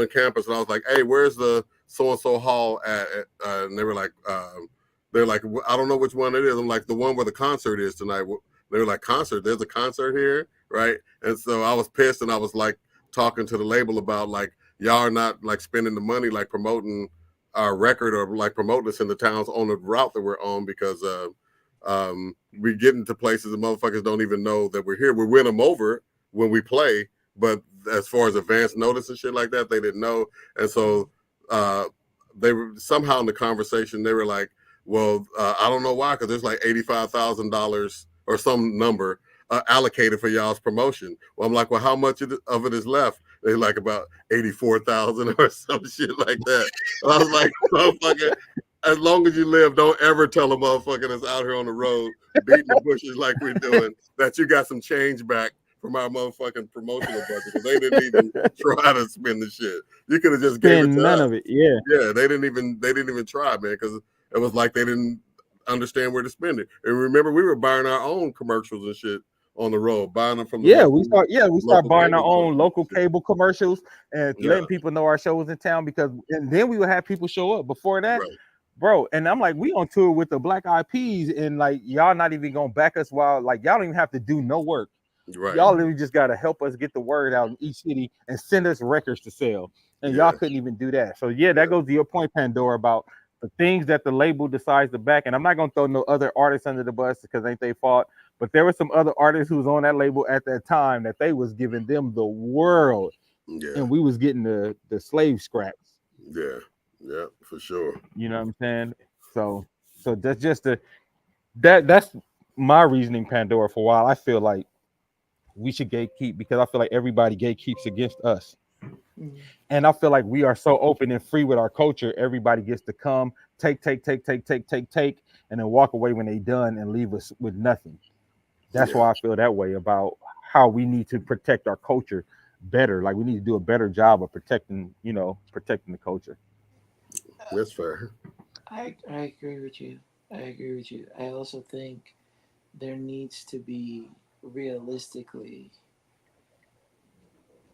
campus, and I was like, hey, where's the so and so hall at? And they were like, they're like, I don't know which one it is. I'm like, the one where the concert is tonight. They were like, concert? There's a concert here, right? And so I was pissed, and I was like talking to the label about like, y'all are not like spending the money like promoting our record or like promoting us in the towns on the route that we're on, because we get into places and motherfuckers don't even know that we're here. We win them over when we play, but as far as advance notice and shit like that, they didn't know. And so they were somehow in the conversation, they were like, well, I don't know why, because there's like $85,000 or some number allocated for y'all's promotion. Well, I'm like, well, how much of it is left? They're like about 84,000 or some shit like that. And I was like, motherfucker, as long as you live, don't ever tell a motherfucker that's out here on the road beating the bushes like we're doing that you got some change back from our motherfucking promotional budget because they didn't even try to spend the shit. You could have just gave it Spend to none us. of it. Yeah. Yeah, they didn't even try, man, because it was like they didn't understand where to spend it. And remember, we were buying our own commercials and shit on the road, buying them from the We start buying our cable own companies local and shit. cable commercials and Yeah, letting people know our show was in town and then we would have people show up. Before that, right. bro, and I'm like, we on tour with the Black Eyed Peas, and like y'all not even gonna back us while like y'all don't even have to do no work. Right. Y'all literally just gotta help us get the word out in each city and send us records to sell. And Yeah. y'all couldn't even do that. So yeah, that goes to your point, Pandora, about the things that the label decides to back. And I'm not gonna throw no other artists under the bus because ain't they fault. But there were some other artists who was on that label at that time that they was giving them the world, Yeah. and we was getting the slave scraps. Yeah. Yeah, for sure. You know what I'm saying? So that's just that's my reasoning, Pandora. For a while, I feel like we should gatekeep because I feel like everybody gatekeeps against us. Mhm. And I feel like we are so open and free with our culture. Everybody gets to come, take, and then walk away when they done and leave us with nothing. That's why I feel that way about how we need to protect our culture better. Like we need to do a better job of protecting the culture. That's fair. I agree with you. I also think there needs to be realistically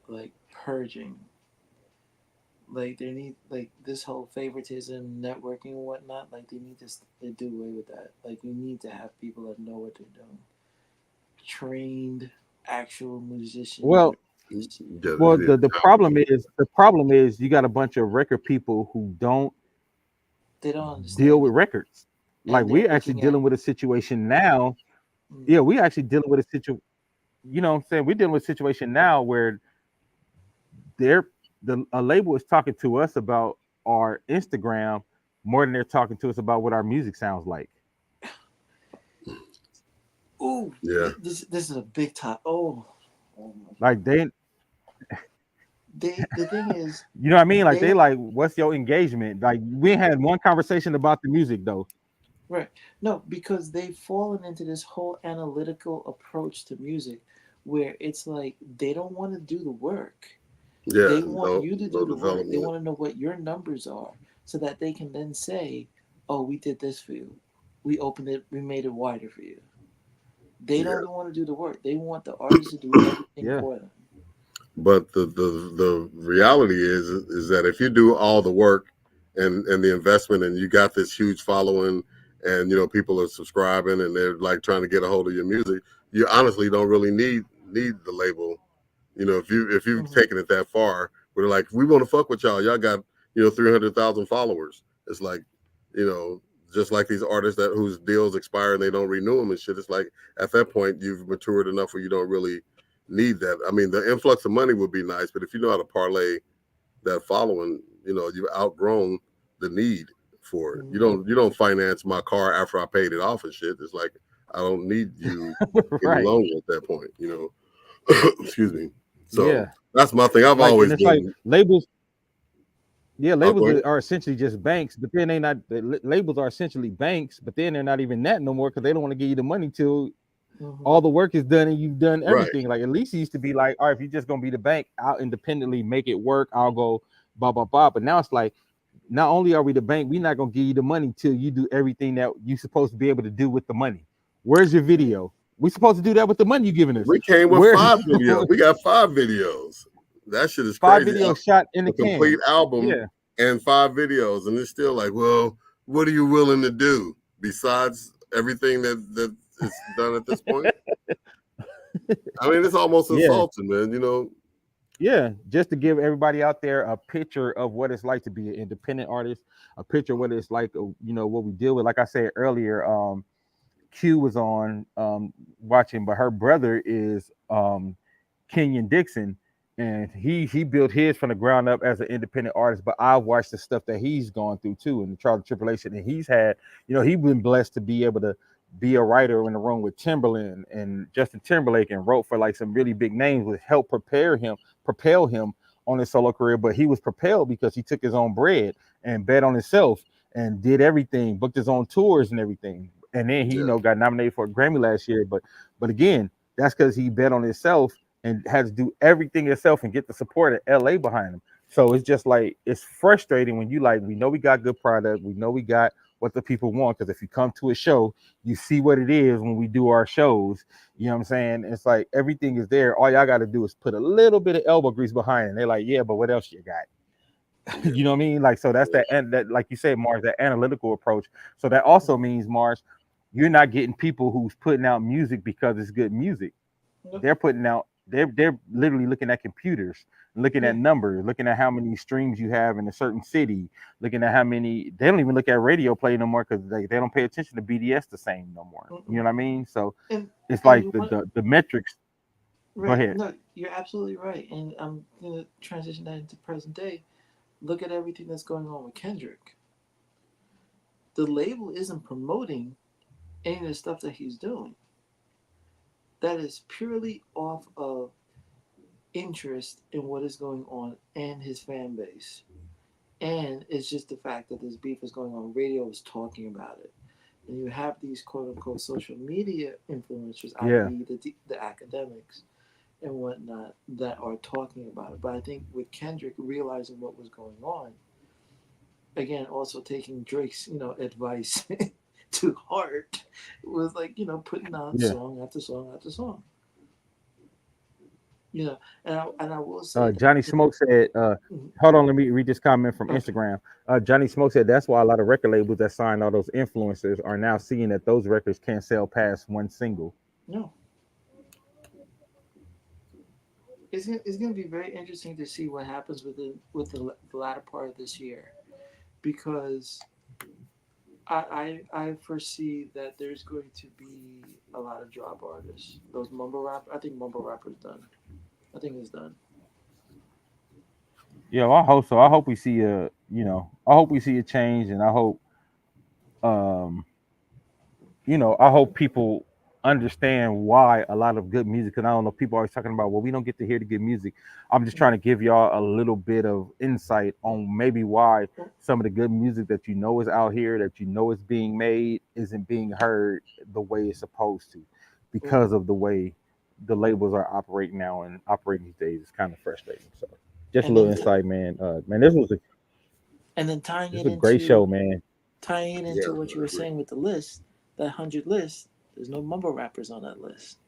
like purging. Like there need like this whole favoritism, networking and whatnot. Like they need to do away with that. Like we need to have people that know what they're doing, trained, actual musicians. Well, Yeah, the problem is you got a bunch of record people who don't They don't understand deal with it, records. Like and they're we're actually looking at. dealing with a situation now. Mm, Yeah, we actually dealing with a situation. You know what I'm saying? We're dealing with a situation now where they're a label is talking to us about our Instagram more than they're talking to us about what our music sounds like. ooh, yeah, this is a big top. Oh my God. Like they, The thing is, you know what I mean? Like they they like, what's your engagement? Like we had one conversation about the music though. right. No, because they've fallen into this whole analytical approach to music where it's like they don't want to do the work. yeah. They want No, you to no do the work. They development. want to know what your numbers are so that they can then say, "Oh, we did this for you. We opened it, we made it wider for you." They Yeah, don't want to do the work. They want the artist to do everything Yeah. for them. but the reality is that if you do all the work and the investment and you got this huge following and people are subscribing and they're like trying to get a hold of your music, you honestly don't really need the label. If you've Mm-hmm. taken it that far, we're like, we want to fuck with y'all. Y'all got 300,000 followers. It's like, just like these artists that whose deals expire and they don't renew them and shit. It's like at that point you've matured enough where you don't really need that. I mean, the influx of money would be nice, but if you know how to parlay that following, you've outgrown the need for it. Mm-hmm. You don't finance my car after I paid it off and shit. It's like I don't need you any Right. longer at that point. Excuse me. So Yeah. that's my thing. I've Like, and always it's like been. labels. Yeah, I'll go labels ahead. are essentially just banks, but then they not. Labels are essentially banks, but then they're not even that no more because they don't want to give you the money till Mm-hmm. all the work is done and you've done Right. everything. Like at least it used to be like, all right, if you're just gonna be the bank, I'll independently make it work. I'll go blah blah blah. But now it's like, not only are we the bank, we're not gonna give you the money till you do everything that you're supposed to be able to do with the money. Where's your video? We're supposed to do that with the money you're giving us. We came with Where's 5 videos. We got 5 videos. That shit is 5 crazy. videos shot in the A complete can? album Yeah. and 5 videos, and it's still like, well, what are you willing to do besides everything that is done at this point? I mean, it's almost Yeah. insulting, man. Yeah, just to give everybody out there a picture of what it's like to be an independent artist, a picture of what it's like, what we deal with. Like I said earlier, Q was on watching, but her brother is Kenyon Dixon, and he built his from the ground up as an independent artist. But I watched the stuff that he's gone through too, and the trial and tribulation, and he's had, he's been blessed to be able to be a writer in the room with Timberland and Justin Timberlake, and wrote for like some really big names, which helped propel him on his solo career. But he was propelled because he took his own bread and bet on himself and did everything, booked his own tours and everything. And then he, Yeah. got nominated for a Grammy last year. But again, That's because he bet on himself and had to do everything himself and get the support of LA behind him. So it's just like it's frustrating when you like we know we got good product, we know we got what the people want. Because if you come to a show, you see what it is when we do our shows. You know what I'm saying? It's like everything is there. All y'all got to do is put a little bit of elbow grease behind it. And they're like, yeah, but what else you got? Yeah. You know what I mean? Like, so that's that, and that, like you said, Mars, that analytical approach. So that also means, Mars, you're not getting people who's putting out music because it's good music. Nope. They're putting out, they're literally looking at computers, looking Yeah. at numbers, looking at how many streams you have in a certain city, looking at how many. They don't even look at radio play no more because they don't pay attention to BDS the same no more. You know Mm-mm. what I mean? So And it's and like you the want the, the metrics. Go right? ahead. No, you're absolutely right. And I'm gonna transition that into present day. Look at everything that's going on with Kendrick. The label isn't promoting any of the stuff that he's doing. That is purely off of interest in what is going on and his fan base. And it's just the fact that this beef is going on. Radio is talking about it. And you have these quote unquote social media influencers, Yeah. i.e., the academics and whatnot, that are talking about it. But I think with Kendrick realizing what was going on, again, also taking Drake's, advice to heart, was like, putting out Yeah. song after song after song. And I will say that, Johnny Smoke said, mhm, hold on, let me read this comment from okay, Instagram. Johnny Smoke said that's why a lot of record labels that signed all those influencers are now seeing that those records can't sell past one single. no, it's gonna be very interesting to see what happens with the latter part of this year, because I foresee that there's going to be a lot of drop artists. Those mumble rap, I think mumble rapper's done. I think it's done. Yeah, well, I hope so. I hope we see I hope we see a change, and um, I hope people understand why a lot of good music. Because I don't know, people always talking about, well, we don't get to hear the good music. I'm just trying to give y'all a little bit of insight on maybe why some of the good music that is out here, that is being made, isn't being heard the way it's supposed to, Well, because of the way the labels are operating now and operating these days. It's kind of frustrating. So, just a and little then insight, man. Man, this was and then tying this it was a great show, into man. tying it Yeah, into what you I were agree. saying with the list, that 100 list. There's no mumble rappers on that list.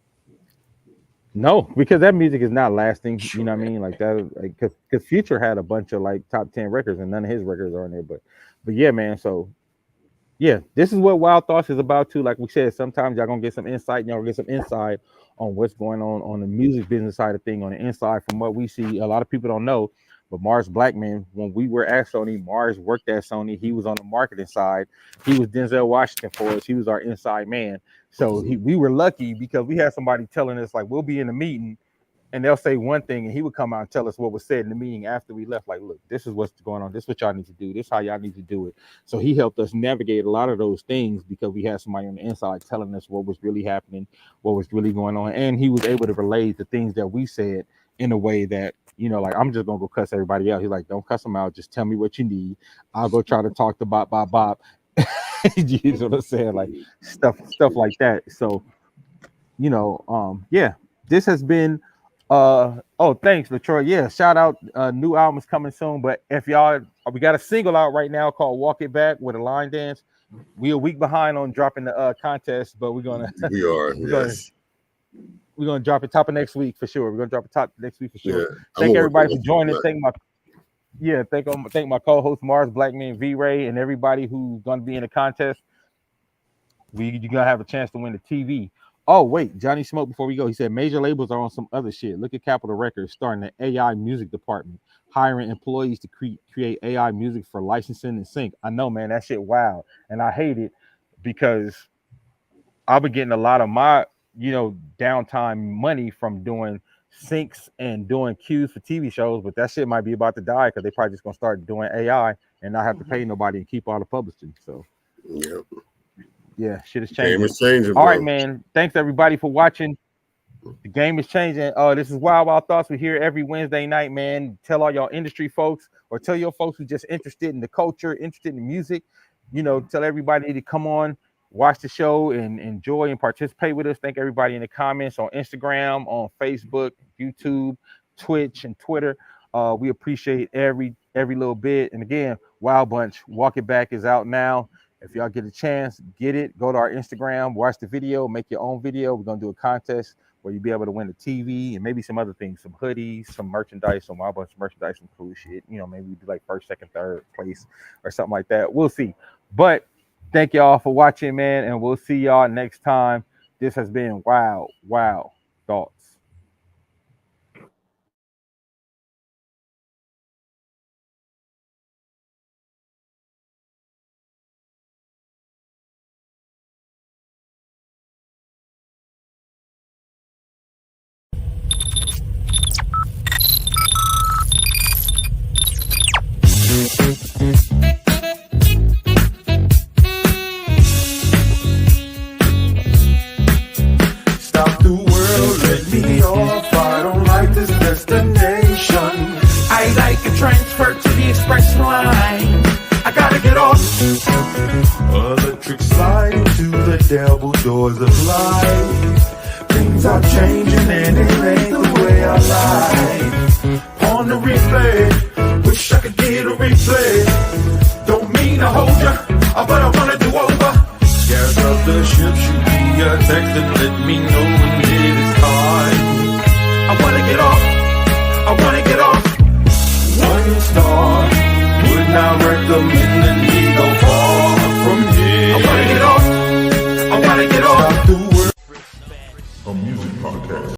No, because that music is not lasting. You know what I Sure. mean? Like that, like because Future had a bunch of like top 10 records, and none of his records are on there. But yeah, man. So yeah, this is what Wild Thoughts is about too. Like we said, sometimes y'all gonna get some insight. Y'all get some insight on what's going on the music business side of thing. On the inside, from what we see, a lot of people don't know. But Mars Blackman, when we were at Sony, Mars worked at Sony. He was on the marketing side. He was Denzel Washington for us. He was our inside man. So we were lucky because we had somebody telling us like we'll be in a meeting and they'll say one thing and he would come out and tell us what was said in the meeting after we left. Like, look, this is what's going on. This is what y'all need to do. This is how y'all need to do it. So he helped us navigate a lot of those things because we had somebody on the inside telling us what was really happening, what was really going on. And he was able to relay the things that we said in a way that, like, I'm just gonna go cuss everybody out. He's like, don't cuss them out. Just tell me what you need. I'll go try to talk to Bob. You know what I'm saying? Like stuff like that. So yeah, this has been oh, thanks, Latroy. Yeah, shout out, new albums coming soon. But if y'all, we got a single out right now called Walk It Back with a line dance. We a week behind on dropping the contest, but we're gonna We are, we're gonna yes. we're gonna drop it top of next week for sure. We're gonna drop it top next week for sure. Yeah. I'm Thank gonna work everybody on for that joining. tonight. Thank my co-host Mars Blackman, V Ray, and everybody who's gonna be in the contest. You're gonna have a chance to win the TV. Oh wait, Johnny Smoke. Before we go, he said major labels are on some other shit. Look at Capitol Records starting the AI music department, hiring employees to create AI music for licensing and sync. I know, man, that shit wild, and I hate it because I've been getting a lot of my downtime money from doing syncs and doing cues for TV shows, but that shit might be about to die because they probably just gonna start doing AI and not have to Mhm. pay nobody and keep all the publishing. So Yeah. yeah, shit is Game changing. is changing, All right, bro. man. Thanks everybody for watching. The game is changing. This is Wild Thoughts. We're here every Wednesday night, man. Tell all y'all industry folks or tell your folks who just interested in the culture, interested in the music. Tell everybody to come on. watch the show and enjoy and participate with us. Thank everybody in the comments on Instagram, on Facebook, YouTube, Twitch, and Twitter. We appreciate every little bit. And again, Wild Bunch, Walk It Back is out now. If y'all get a chance, get it. Go to our Instagram, watch the video, make your own video. We're gonna do a contest where you'll be able to win a TV and maybe some other things, some hoodies, some merchandise, some Wild Bunch merchandise, some cool shit. You know, maybe we do like first, second, third place or something like that. We'll see. But thank y'all for watching, man, and we'll see y'all next time. This has been Wild Thoughts. Stop the world, let me off. I don't like this destination. I like a transfer to the express line. I gotta get off. Electric slide into the devil doors of life. Things are changing and it ain't the way I like. On the replay, wish I could get a replay.